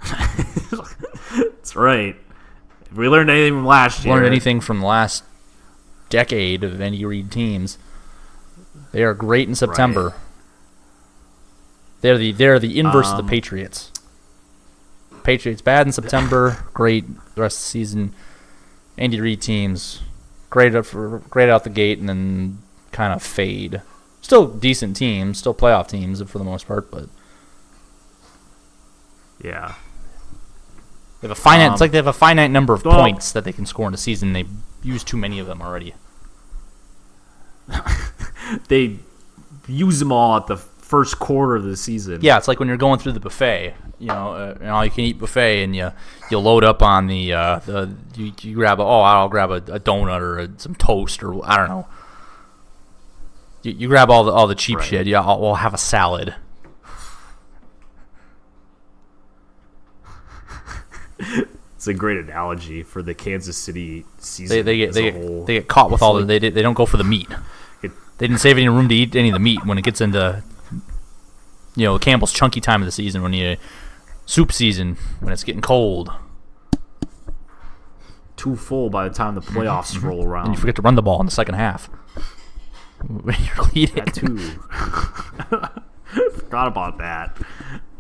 That's right. If we learned anything from last year. Learned anything from the last decade of Andy Reid teams. They are great in September. Right. They're the inverse of the Patriots. Patriots bad in September, great the rest of the season. Andy Reid teams great out the gate and then kind of fade. Still decent teams, still playoff teams for the most part, but yeah, they have a finite. It's like they have a finite number of points that they can score in a season. They use too many of them already. They use them all at the first quarter of the season. Yeah, it's like when you're going through the buffet, an all-you-can-eat buffet, and you load up on you grab I'll grab a donut or some toast or I don't know. You grab all the cheap shit. Yeah, I'll have a salad. It's a great analogy for the Kansas City season. They get caught with all the they don't go for the meat. They didn't save any room to eat any of the meat when it gets into Campbell's chunky time of the season, soup season, when it's getting cold. Too full by the time the playoffs roll around. And you forget to run the ball in the second half. When you're leading. That too. Forgot about that.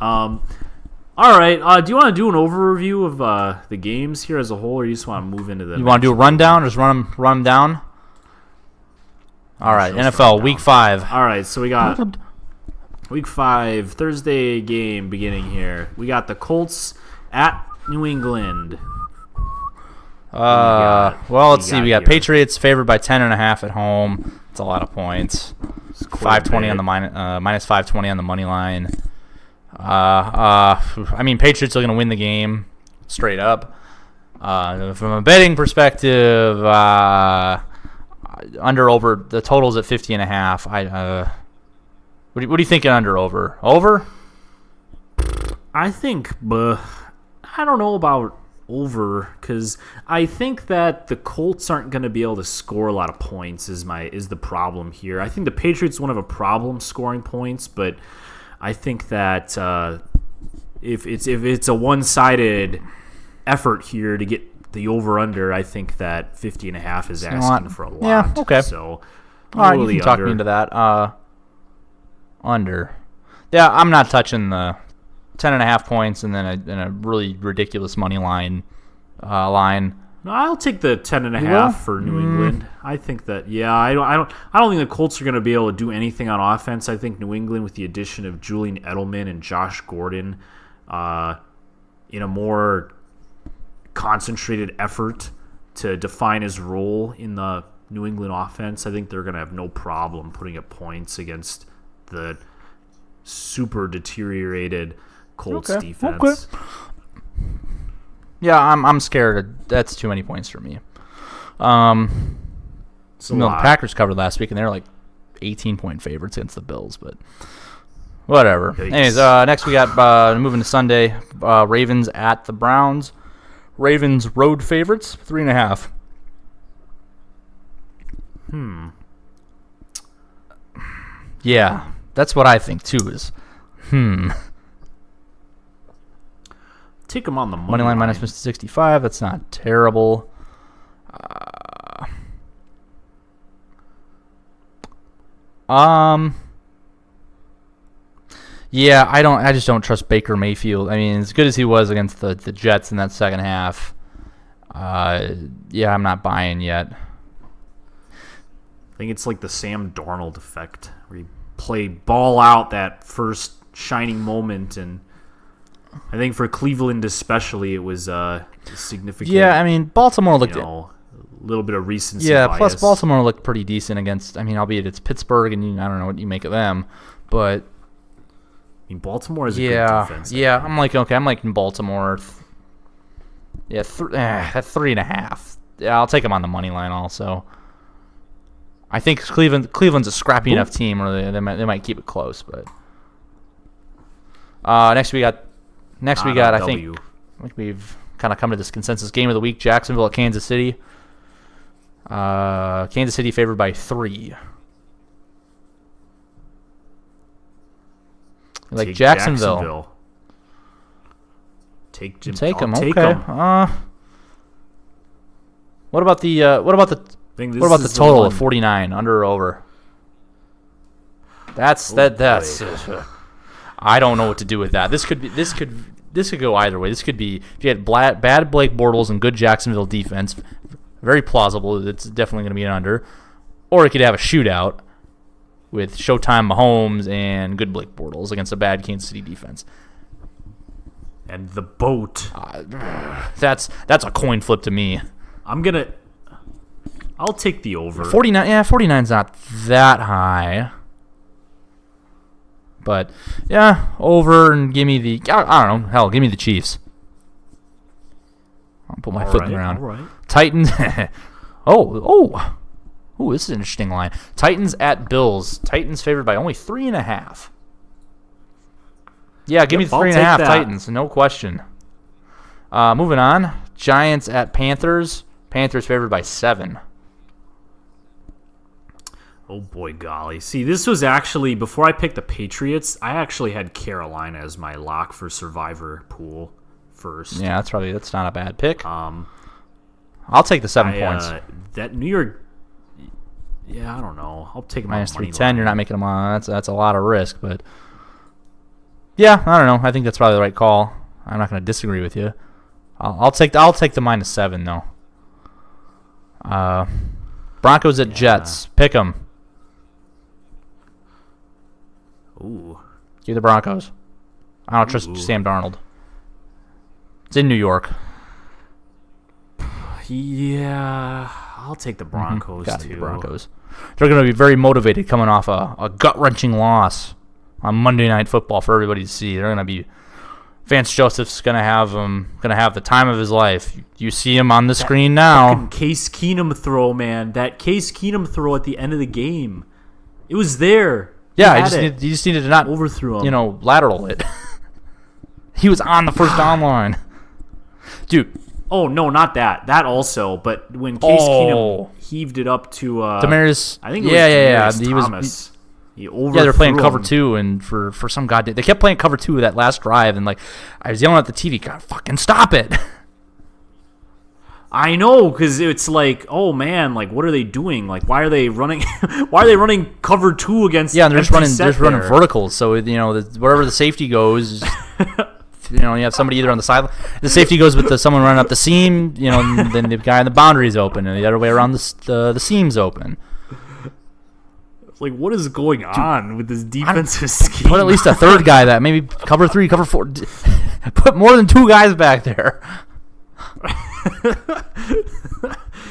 All right. Do you want to do an overview of the games here as a whole, or you just want to move into the? You want to do a rundown, or just run them down? All right, NFL Week 5. All right, so we got Week 5 Thursday game beginning here. We got the Colts at New England. Let's see. We got Patriots favored by 10.5 at home. It's a lot of points. 520 on the minus 520 on the money line. Patriots are going to win the game straight up. From a betting perspective, under over the total's at 50.5. What are you thinking? Under over? I think, I don't know about over, because I think that the Colts aren't going to be able to score a lot of points. Is the problem here? I think the Patriots won't have a problem scoring points, but I think that if it's a one-sided effort here to get the over-under, I think that 50.5 is asking for a lot. Yeah, okay. So, all right, you can talk me into that. Under. Yeah, I'm not touching the 10.5 points and then a really ridiculous money line. No, I'll take the 10.5 will? for New England. I think that I don't think the Colts are going to be able to do anything on offense. I think New England, with the addition of Julian Edelman and Josh Gordon, in a more concentrated effort to define his role in the New England offense, I think they're going to have no problem putting up points against the super deteriorated Colts defense. Okay. Yeah, I'm scared. That's too many points for me. It's a The lot. Packers covered last week, and they're like 18-point favorites against the Bills, but whatever. Yikes. Anyways, next we got moving to Sunday, Ravens at the Browns. Ravens road favorites, 3.5. Yeah, that's what I think too. Take them on the Money line minus 65. That's not terrible. Yeah, I just don't trust Baker Mayfield. I mean, as good as he was against the Jets in that second half, yeah, I'm not buying yet. I think it's like the Sam Darnold effect, where you play ball out that first shining moment, and I think for Cleveland especially, it was significant. Yeah, I mean, Baltimore looked. a little bit of recency. Yeah, bias. plus Baltimore looked pretty decent against. I mean, albeit it's Pittsburgh, and I don't know what you make of them, but I mean, Baltimore is a yeah, good defense. yeah. I'm liking Baltimore. Yeah, that's 3.5. Yeah, I'll take them on the money line also. I think Cleveland's a scrappy enough team where they might keep it close, but next we got I think we've kind of come to this consensus game of the week: Jacksonville at Kansas City. Kansas City favored by 3. Like Take Jacksonville. Take Jim. Take them. Take Okay. 'em. What about the total of 49 under or over? That's. I don't know what to do with that. This could go either way. This could be if you had bad Blake Bortles and good Jacksonville defense, very plausible. It's definitely going to be an under, or it could have a shootout with Showtime Mahomes and good Blake Bortles against a bad Kansas City defense. And the boat. That's a coin flip to me. I'll take the over. 49. Yeah, 49's not that high. But yeah, over and give me the. I don't know. Hell, give me the Chiefs. I'll put my foot in the ground. All right. Titans. oh, this is an interesting line. Titans at Bills. Titans favored by only 3.5. Yeah, give me the I'll 3.5 take that. Titans, no question. Moving on, Giants at Panthers. Panthers favored by 7. Oh boy, golly! See, this was actually before I picked the Patriots. I actually had Carolina as my lock for Survivor pool first. Yeah, that's not a bad pick. Um, I'll take the 7 points. That New York. Yeah, I don't know. I'll take them Minus on the money 310. line. You're not making them on. That's a lot of risk, but yeah, I don't know. I think that's probably the right call. I'm not going to disagree with you. I'll take the minus 7 though. Broncos at Jets. Pick 'em. Ooh. Give the Broncos. I don't trust Sam Darnold. It's in New York. Yeah, I'll take the Broncos Got too. the Broncos. They're going to be very motivated coming off a gut-wrenching loss on Monday Night Football for everybody to see. They're going to be. Vance Joseph's going to have the time of his life. You see him on the screen now. Fucking Case Keenum throw, man. That Case Keenum throw at the end of the game. It was there. Yeah, He you just needed to not overthrew him. Lateral it. He was on the first down line, dude. Oh no, not that. That also, but when Case Keenum heaved it up to Demarius. I think it was Demarius He was. Thomas. He overthrew They're playing cover him. 2, and for some goddamn, they kept playing cover 2 that last drive, and like I was yelling at the TV, God, fucking stop it! I know, because it's like, oh man, like what are they doing? Like why are they running? Why are they running cover 2 against? Yeah, and they're just empty running set running there? verticals, so wherever the safety goes, you have somebody either on the side, the safety goes with someone running up the seam, and then the guy on the boundary is open, and the other way around the seam's open. Like, what is going on with this defensive scheme? Put at least a third guy that maybe cover 3, cover 4. Put more than 2 guys back there.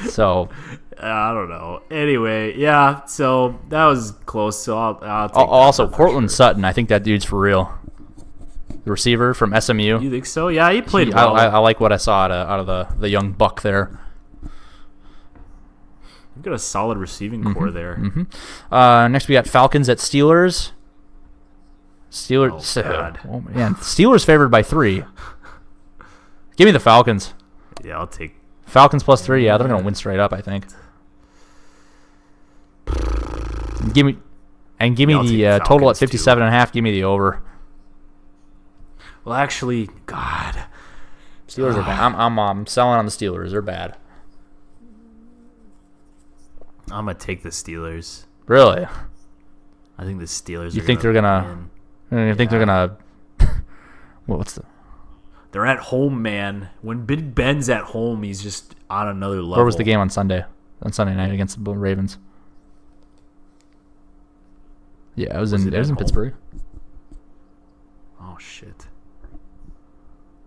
So I don't know. Anyway, yeah. So that was close. So I'll take also that for Cortland sure. Sutton. I think that dude's for real. The receiver from SMU. You think so? Yeah, he played well. I like what I saw out of the young buck there. We've got a solid receiving core there. Next we got Falcons at Steelers. Steelers. Oh, God. Oh man, Steelers favored by 3. Give me the Falcons. Yeah, I'll take. Falcons plus 3. Yeah, they're gonna win straight up. I think. Give me I'll the take total at Falcons, 57.5. Give me the over. Well, actually, God, Steelers are bad. I'm selling on the Steelers. They're bad. I'm gonna take the Steelers. Really? I think the Steelers. You think they're gonna? win. I think they're gonna. What's the? They're at home, man. When Big Ben's at home, he's just on another level. Where was the game on Sunday? On Sunday night against the Ravens. Yeah, it was in at home? Pittsburgh. Oh shit!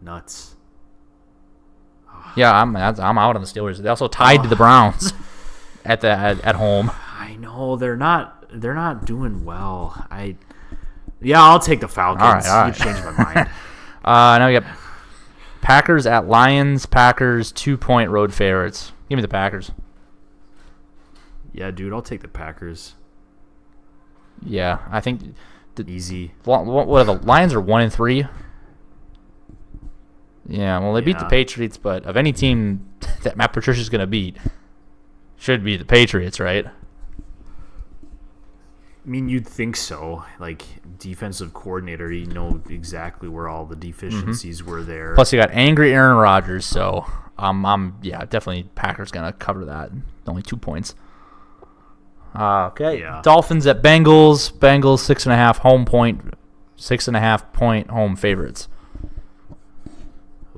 Nuts. Yeah, I'm out on the Steelers. They also tied to the Browns at home. I know they're not doing well. I'll take the Falcons. All right. You changed my mind. Now we got Packers at Lions. Packers 2-point road favorites. Give me the Packers. Yeah, dude, I'll take the Packers. Yeah, I think. Easy. What are the Lions are 1-3? Yeah, well they beat the Yeah. Patriots, but of any team that Matt Patricia's going to beat, should be the Patriots, right? I mean, you'd think so. Like, defensive coordinator, you know exactly where all the deficiencies were there. Plus, you got angry Aaron Rodgers, so definitely Packers gonna cover that. Only 2 points. Okay, Yeah. Dolphins at Bengals. Bengals 6.5 home point, 6.5 point home favorites.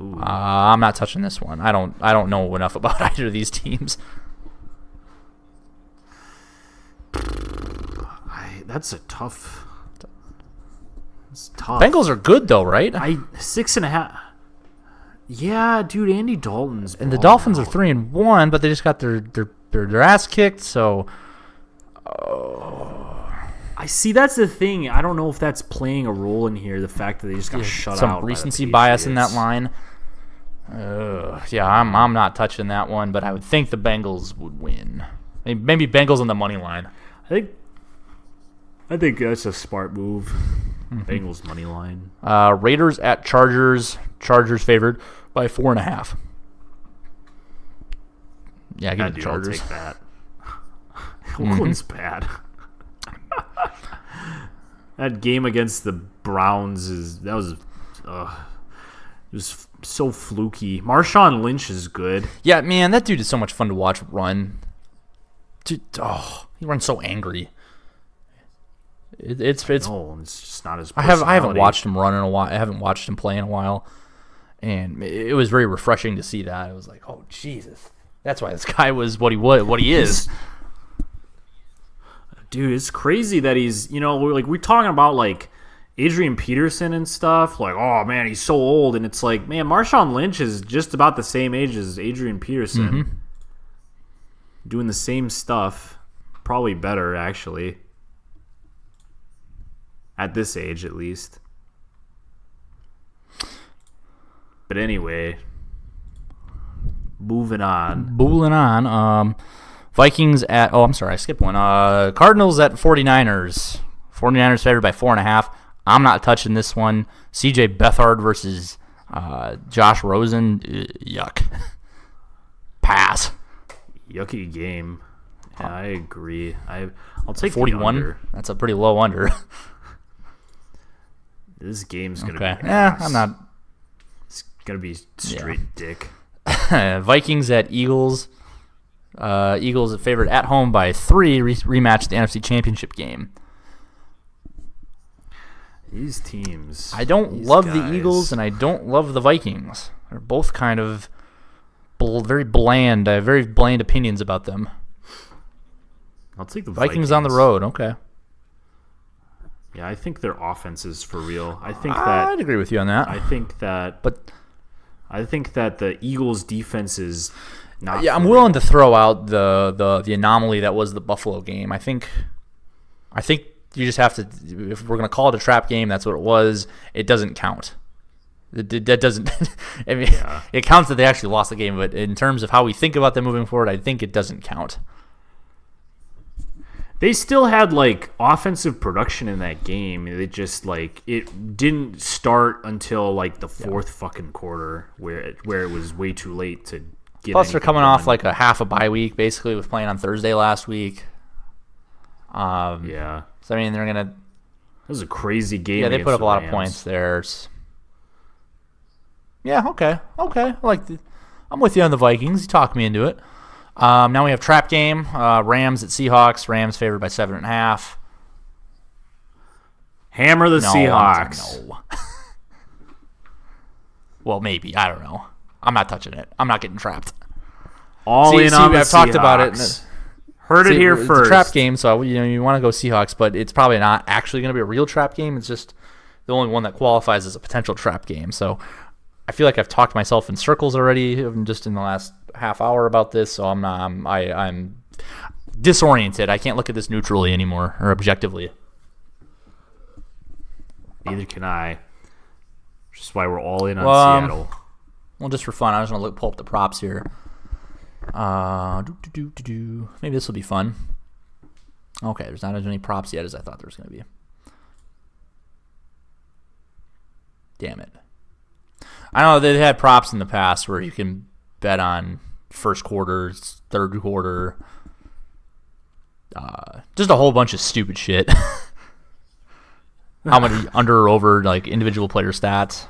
Ooh. I'm not touching this one. I don't know enough about either of these teams. That's a tough. It's tough. Bengals are good though, right? 6.5. Yeah, dude, Andy Dalton's. And the balling Dolphins are out. 3-1, but they just got their ass kicked. So I see. That's the thing. I don't know if that's playing a role in here. The fact that they just got shut out. some by the recency bias in that Patriots. line. Yeah, I'm not touching that one, but I would think the Bengals would win. Maybe Bengals on the money line. I think that's a smart move. Mm-hmm. Bengals money line. Raiders at Chargers. Chargers favored by 4.5. Yeah, give me the Dude, I'll Chargers. take that. Oakland's bad. That game against the Browns was so fluky. Marshawn Lynch is good. Yeah, man, that dude is so much fun to watch run. Dude, he runs so angry. It's No, it's just not his. I haven't personality. watched him run in a while. I haven't watched him play in a while, and it was very refreshing to see that. It was like, oh Jesus, that's why this guy was what he is. Dude, it's crazy that he's, we're talking about like Adrian Peterson and stuff. Like, oh man, he's so old, and it's like, man, Marshawn Lynch is just about the same age as Adrian Peterson, Mm-hmm. doing the same stuff, probably better actually. At this age, at least. But anyway, moving on. Vikings at I'm sorry, I skipped one. Cardinals at 49ers. 49ers favored by 4.5. I'm not touching this one. CJ Beathard versus Josh Rosen. Yuck. Pass. Yucky game. Yeah, I agree. I'll take 41. the under. That's a pretty low under. This game's gonna Okay. be. Yeah, ass. I'm not. It's gonna be straight dick. Vikings at Eagles. Eagles are favored at home by 3. Rematch the NFC Championship game. These teams. I don't these love guys. the Eagles, and I don't love the Vikings. They're both kind of very bland. I have very bland opinions about them. I'll take the Vikings on the road. Okay. Yeah, I think their offense is for real. I think I'd that. agree with you on that. I think that. But I think that the Eagles' defense is not. yeah, I'm for willing to throw out the anomaly that was the Buffalo game. I think you just have to. If we're gonna call it a trap game, that's what it was. It doesn't count. That doesn't. I mean, it counts that they actually lost the game, but in terms of how we think about them moving forward, I think it doesn't count. They still had like offensive production in that game. It just like it didn't start until like the fourth fucking quarter, where it was way too late to get. Plus, they're anything coming off done. like a half a bye week, basically, with playing on Thursday last week. Yeah, So I mean, they're gonna. that was a crazy game. Yeah, they put against up a the lot of Rams. points there. Yeah, okay. I'm with you on the Vikings. You talked me into it. Now we have trap game. Rams at Seahawks. Rams favored by 7.5. Hammer the No, Seahawks. No. Well, maybe. I don't know. I'm not touching it. I'm not getting trapped. All in on the I've talked about it. Seahawks. Heard it here It's first. a trap game, so you want to go Seahawks, but it's probably not actually going to be a real trap game. It's just the only one that qualifies as a potential trap game. So I feel like I've talked myself in circles already, just in the last half hour about this. So I'm disoriented. I can't look at this neutrally anymore or objectively. Neither can I. Which is why we're all in on Well, Seattle. Well, just for fun, I just want to pull up the props here. Maybe this will be fun. Okay, there's not as many props yet as I thought there was going to be. Damn it. I know they've had props in the past where you can bet on first quarter, third quarter, just a whole bunch of stupid shit. How many under or over, like individual player stats,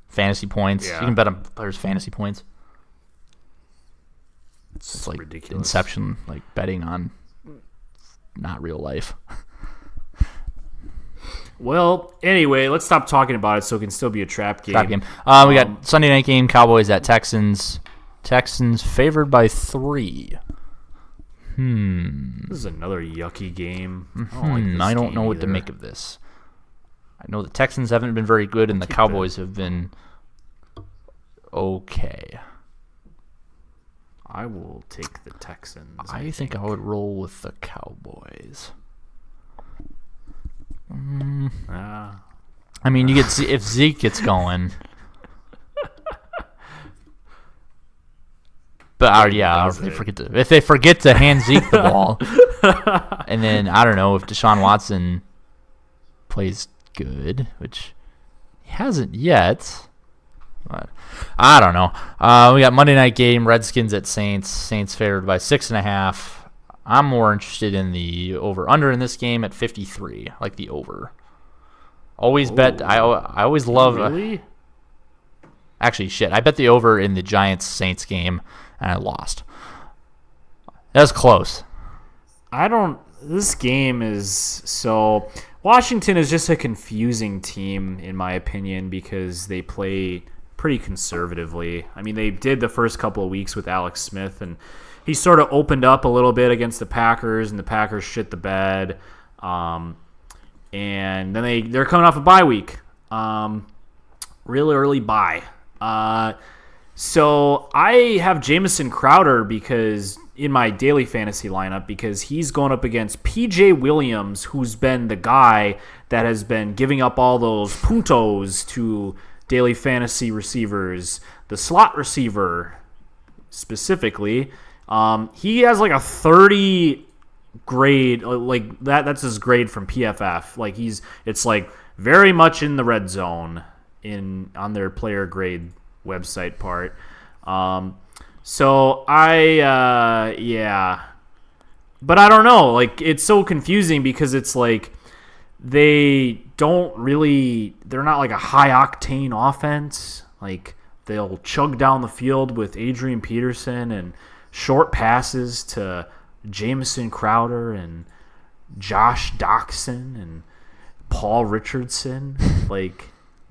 fantasy points. Yeah. You can bet on players' fantasy points. It's like ridiculous. Inception, like betting on not real life. Well, anyway, let's stop talking about it so it can still be a trap game. Trap game. We got Sunday night game, Cowboys at Texans. Texans favored by 3. This is another yucky game. I don't know what to make of this. I know the Texans haven't been very good, and the Cowboys have been okay. I will take the Texans. I think I would roll with the Cowboys. I mean, you get if Zeke gets going. But if they forget to hand Zeke the ball, and then I don't know if Deshaun Watson plays good, which he hasn't yet. But I don't know. We got Monday night game, Redskins at Saints. Saints favored by 6.5. I'm more interested in the over/under in this game at 53, like the over. Always bet. I always love. Really? Actually, shit. I bet the over in the Giants-Saints game, and I lost. That was close. This game is so. Washington is just a confusing team, in my opinion, because they play pretty conservatively. I mean, they did the first couple of weeks with Alex Smith, and he sort of opened up a little bit against the Packers, and the Packers shit the bed. And then they're coming off a bye week. Really early bye. So I have Jamison Crowder in my daily fantasy lineup because he's going up against PJ Williams, who's been the guy that has been giving up all those puntos to daily fantasy receivers, the slot receiver specifically. He has like a 30 grade, like that's his grade from PFF. Like it's like very much in the red zone on their player grade website part. So but I don't know, like it's so confusing because it's like they're not like a high octane offense. Like they'll chug down the field with Adrian Peterson and short passes to Jamison Crowder and Josh Doxson, Paul Richardson, like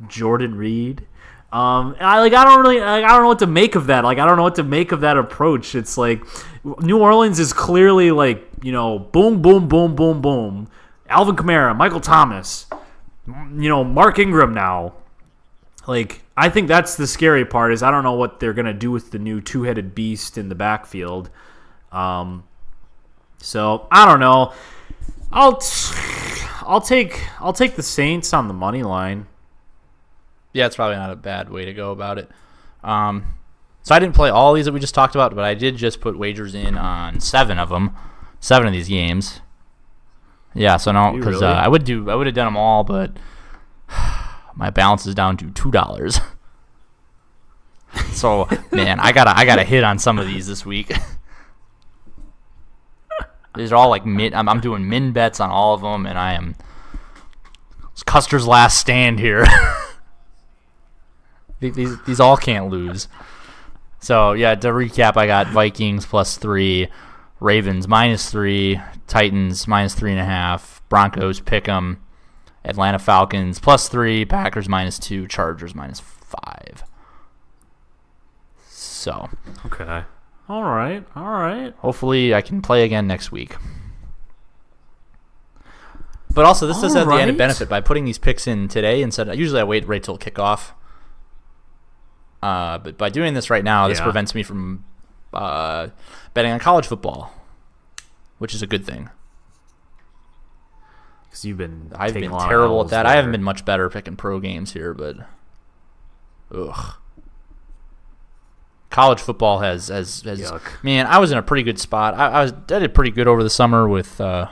Jordan Reed. I don't know what to make of that. Like, I don't know what to make of that approach. It's like New Orleans is clearly like, boom, boom, boom, boom, boom. Alvin Kamara, Michael Thomas, Mark Ingram now. Like, I think that's the scary part is I don't know what they're going to do with the new two-headed beast in the backfield. So, I don't know. I'll take the Saints on the money line. Yeah, it's probably not a bad way to go about it. So I didn't play all these that we just talked about, but I did just put wagers in on 7 of these games. Yeah, so no, because really? I would have done them all, but my balance is down to $2. So man, I gotta hit on some of these this week. These are all like I'm doing min bets on all of them, and it's Custer's last stand here. These all can't lose. So yeah, to recap, I got Vikings +3, Ravens -3, Titans -3.5, Broncos pick'em, Atlanta Falcons +3, Packers -2, Chargers -5. So Okay. All right. hopefully I can play again next week. But also, this does have the added benefit by putting these picks in today instead. Usually I wait right till kickoff. But by doing this right now, this prevents me from betting on college football, which is a good thing. Because I've been terrible at that. I haven't been much better picking pro games here, but college football has Yuck. man. I was in a pretty good spot. I did pretty good over the summer with. I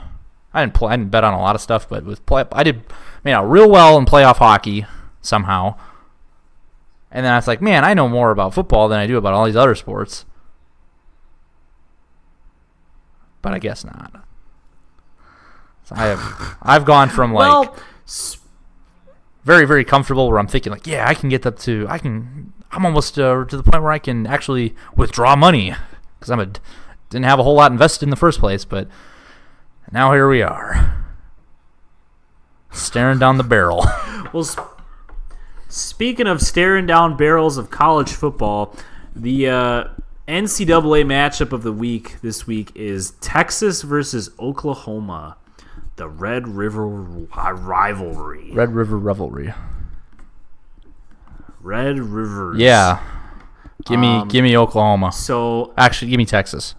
didn't bet on a lot of stuff, but with I did real well in playoff hockey somehow. And then I was like, man, I know more about football than I do about all these other sports. But I guess not. So I've gone from very, very comfortable where I'm thinking like, yeah, I can get up to I'm almost to the point where I can actually withdraw money because didn't have a whole lot invested in the first place, but now here we are. Staring down the barrel. Well, speaking of staring down barrels of college football, the NCAA matchup of the week this week is Texas versus Oklahoma, the Red River rivalry. Red River Revelry. Red Rivers. Yeah. Give me Oklahoma. So Actually, give me Texas.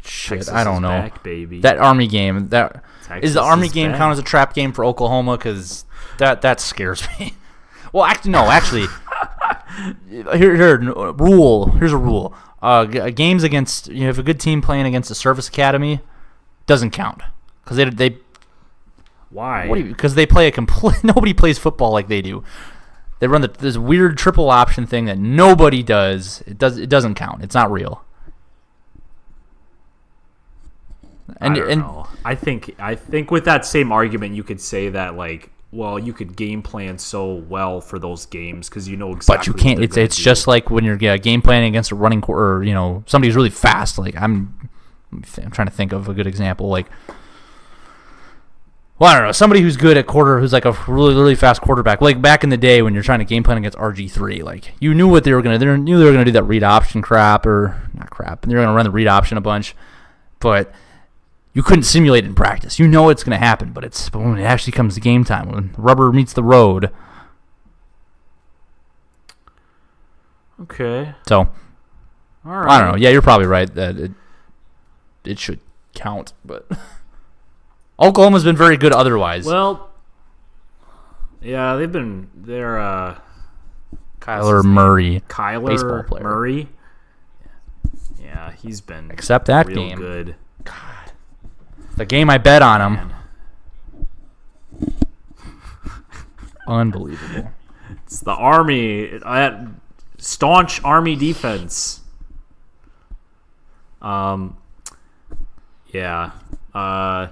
Shit, Texas I don't is know. back, baby. That Army game. Texas Is the Army is game back. count as a trap game for Oklahoma? Because that scares me. Well, actually, no. Actually, here's a rule. Games against if a good team playing against a service academy doesn't count because they Why? because they play a complete. Nobody plays football like they do. They run this weird triple option thing that nobody does. It doesn't count. It's not real. I don't know. I think with that same argument, you could say that you could game plan so well for those games because you know exactly. But you can't. It's just like when you're game planning against a running or somebody who's really fast. Like I'm trying to think of a good example. Like, well, I don't know, somebody who's good at who's like a really really fast quarterback. Like back in the day when you're trying to game plan against RG3, like you knew what they were gonna. They knew they were gonna do that read option crap or not crap. And they're gonna run the read option a bunch, but you couldn't simulate it in practice. You know it's going to happen, but when it actually comes to game time, when the rubber meets the road. Okay. So, All right. I don't know. Yeah, you're probably right that it should count, but Oklahoma's been very good otherwise. Well, yeah, they're Kyler Murray, Kyler baseball player. Murray. Yeah, he's been Except that real game. good. The game I bet on him. Unbelievable. It's the Army, staunch Army defense. Yeah. I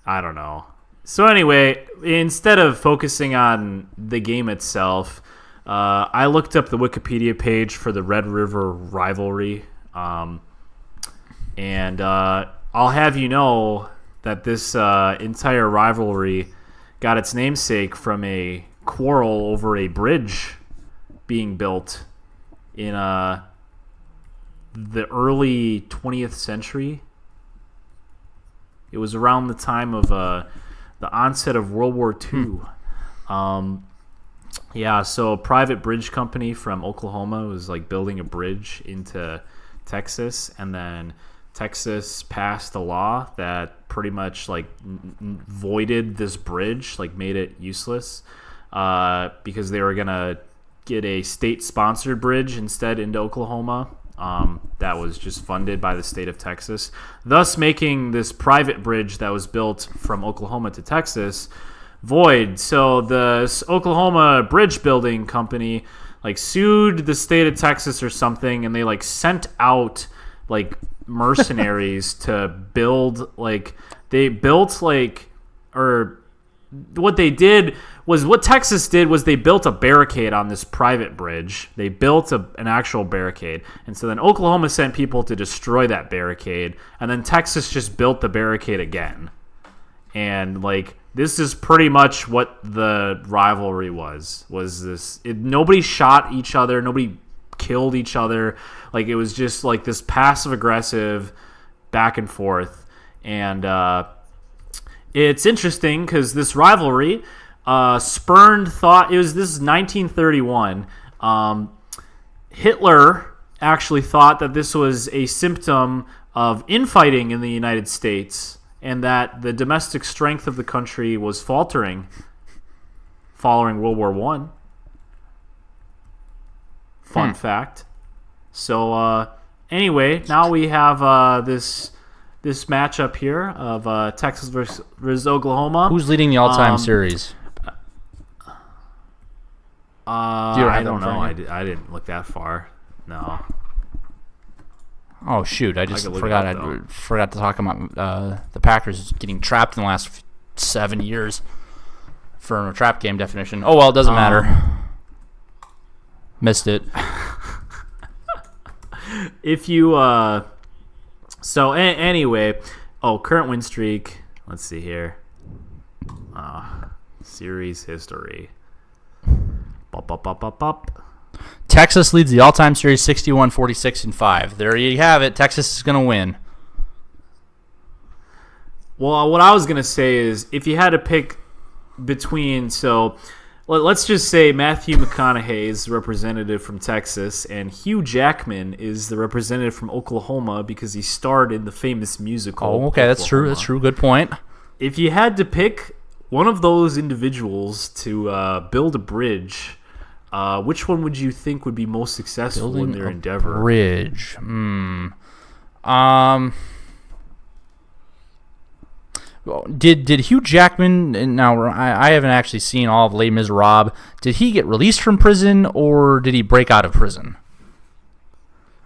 don't know. So anyway, instead of focusing on the game itself, I looked up the Wikipedia page for the Red River rivalry, and I'll have you know that this entire rivalry got its namesake from a quarrel over a bridge being built in the early 20th century. It was around the time of the onset of World War II. So a private bridge company from Oklahoma was like building a bridge into Texas, and then Texas passed a law that pretty much like voided this bridge, like made it useless, because they were gonna get a state-sponsored bridge instead into Oklahoma. That was just funded by the state of Texas, thus making this private bridge that was built from Oklahoma to Texas void. So the Oklahoma bridge building company like sued the state of Texas or something, and they like sent out like mercenaries to build like what they did was what Texas did was they built a barricade on this private bridge. They built an actual barricade. And so then Oklahoma sent people to destroy that barricade. And then Texas just built the barricade again. And like this is pretty much what the rivalry was this. Nobody shot each other. Nobody killed each other. Like it was just like this passive aggressive back and forth. And it's interesting because this rivalry spurned thought. This is 1931. Hitler actually thought that this was a symptom of infighting in the United States and that the domestic strength of the country was faltering following World War I. Fun fact. So anyway, now we have this matchup here of Texas versus Oklahoma. Who's leading the all-time series? I don't know. I didn't look that far. No. Oh shoot! I just forgot. I forgot to talk about the Packers getting trapped in the last 7 years for a trap game definition. Oh well, it doesn't matter. Missed it. If you anyway, current win streak. Let's see here. Series history. Texas leads the all-time series 61-46-5. There you have it. Texas is going to win. Well, what I was going to say is if you had to pick between, let's just say Matthew McConaughey is the representative from Texas and Hugh Jackman is the representative from Oklahoma because he starred in the famous musical. Oh, okay, that's true. That's true. Good point. If you had to pick one of those individuals to build a bridge, which one would you think would be most successful in their endeavor? Bridge. Did Hugh Jackman? Now I haven't actually seen all of Les Miserables. Did he get released from prison or did he break out of prison?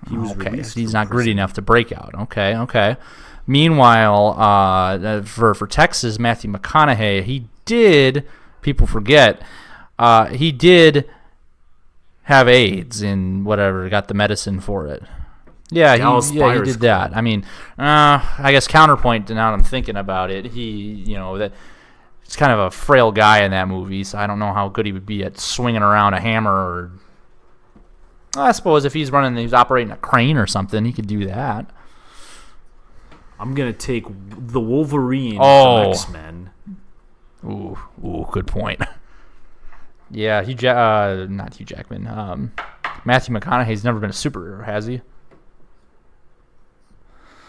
He was released. So he's not gritty enough to break out. Okay. Meanwhile, for Texas, Matthew McConaughey, he did. People forget. He did have AIDS and whatever. Got the medicine for it. Yeah, he did that. I mean, I guess counterpoint to now that I'm thinking about it, he's kind of a frail guy in that movie, so I don't know how good he would be at swinging around a hammer. Or I suppose if he's operating a crane or something, he could do that. I'm gonna take the Wolverine from X-Men. Ooh, good point. Yeah, not Hugh Jackman. Matthew McConaughey's never been a superhero, has he?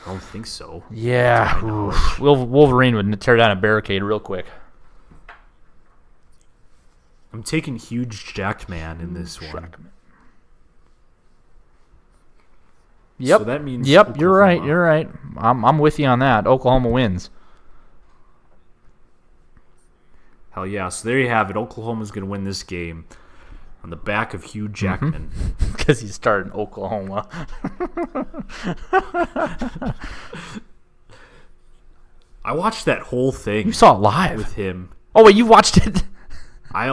I don't think so. Yeah, Wolverine would tear down a barricade real quick. I'm taking Huge Jackman in this one. Yep. So that means Yep, Oklahoma. You're right. I'm with you on that. Oklahoma wins. Hell yeah. So there you have it. Oklahoma's going to win this game on the back of Hugh Jackman. Because he started in Oklahoma. I watched that whole thing. You saw it live with him. Oh wait, you watched it? I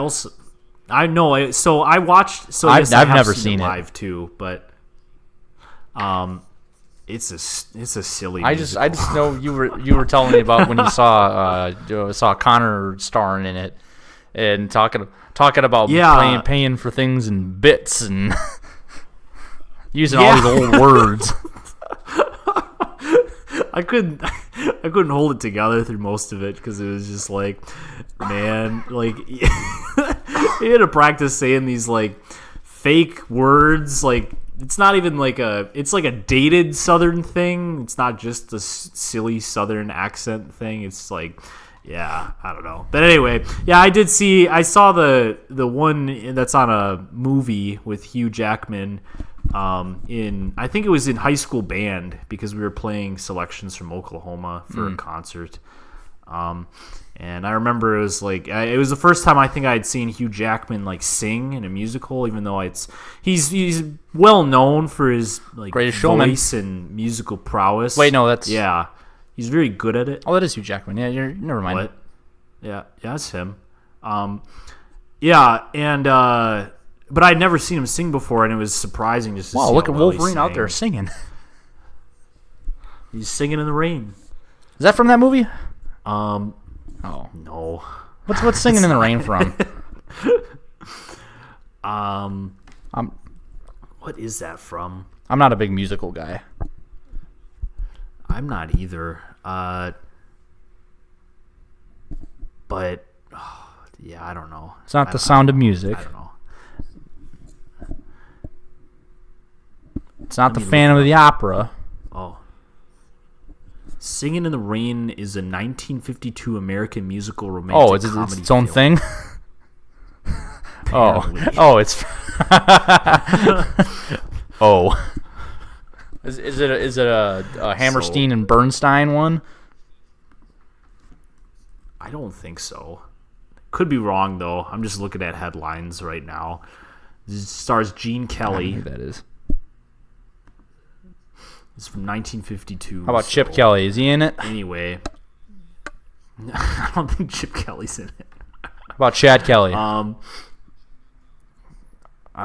know. So I watched. So I've I've never seen it live too, but it's a silly. I just know you were telling me about when you saw Connor starring in it and talking about paying for things in bits and using all these old words. I couldn't hold it together through most of it because it was just like, man, like you had to practice saying these like fake words. Like it's not even like it's like a dated Southern thing. It's not just a silly Southern accent thing. It's like, yeah, I don't know. But anyway, yeah, I saw the one that's on a movie with Hugh Jackman. I think it was in high school band because we were playing selections from Oklahoma for a concert. And I remember it was like it was the first time I think I had seen Hugh Jackman like sing in a musical, even though he's well known for his like Greatest Showman. voice and musical prowess. Wait, no, that's he's very good at it. Oh, that is Hugh Jackman. Yeah, never mind. What? Yeah, that's him. But I'd never seen him sing before, and it was surprising just to see. Wow, look how at well he Wolverine out sang. there singing. He's singing in the rain. Is that from that movie? Oh Oh, no. what's singing in the rain from? What is that from? I'm not a big musical guy. I'm not either. But yeah, I don't know. It's not The Sound of Music. I don't know. It's not The Phantom of the Opera. Oh. Singing in the Rain is a 1952 American musical romantic Oh, it's comedy its own film. thing. Apparently. It's. Oh. Is it a Hammerstein and Bernstein one? I don't think so. Could be wrong though. I'm just looking at headlines right now. This stars Gene I don't know Kelly. who that is. It's from 1952. How about so Chip Kelly? Is he in it? Anyway, I don't think Chip Kelly's in it. How about Chad Kelly? I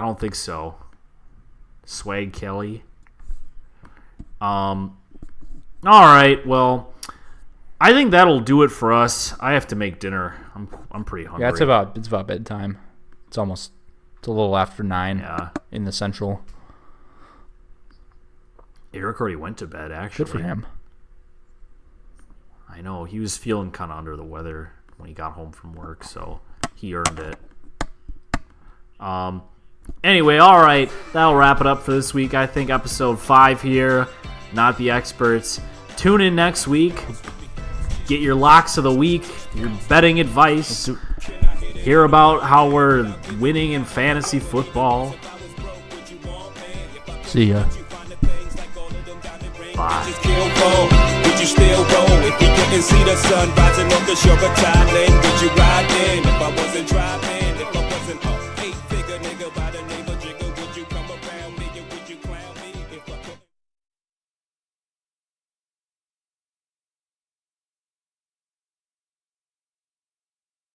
don't think so. Swag Kelly. All right. Well, I think that'll do it for us. I have to make dinner. I'm pretty hungry. Yeah, it's about bedtime. It's a little after 9 Yeah. in the Central. Eric already went to bed. Actually, Good for him. I know he was feeling kind of under the weather when he got home from work, so he earned it. Anyway, all right, that'll wrap it up for this week. I think episode 5 here. Not the experts. Tune in next week. Get your locks of the week, your betting advice. Hear about how we're winning in fantasy football. See ya. Bye. Would you still roll if you couldn't see the sun rising on the shore of Thailand? Would you ride in if I wasn't driving?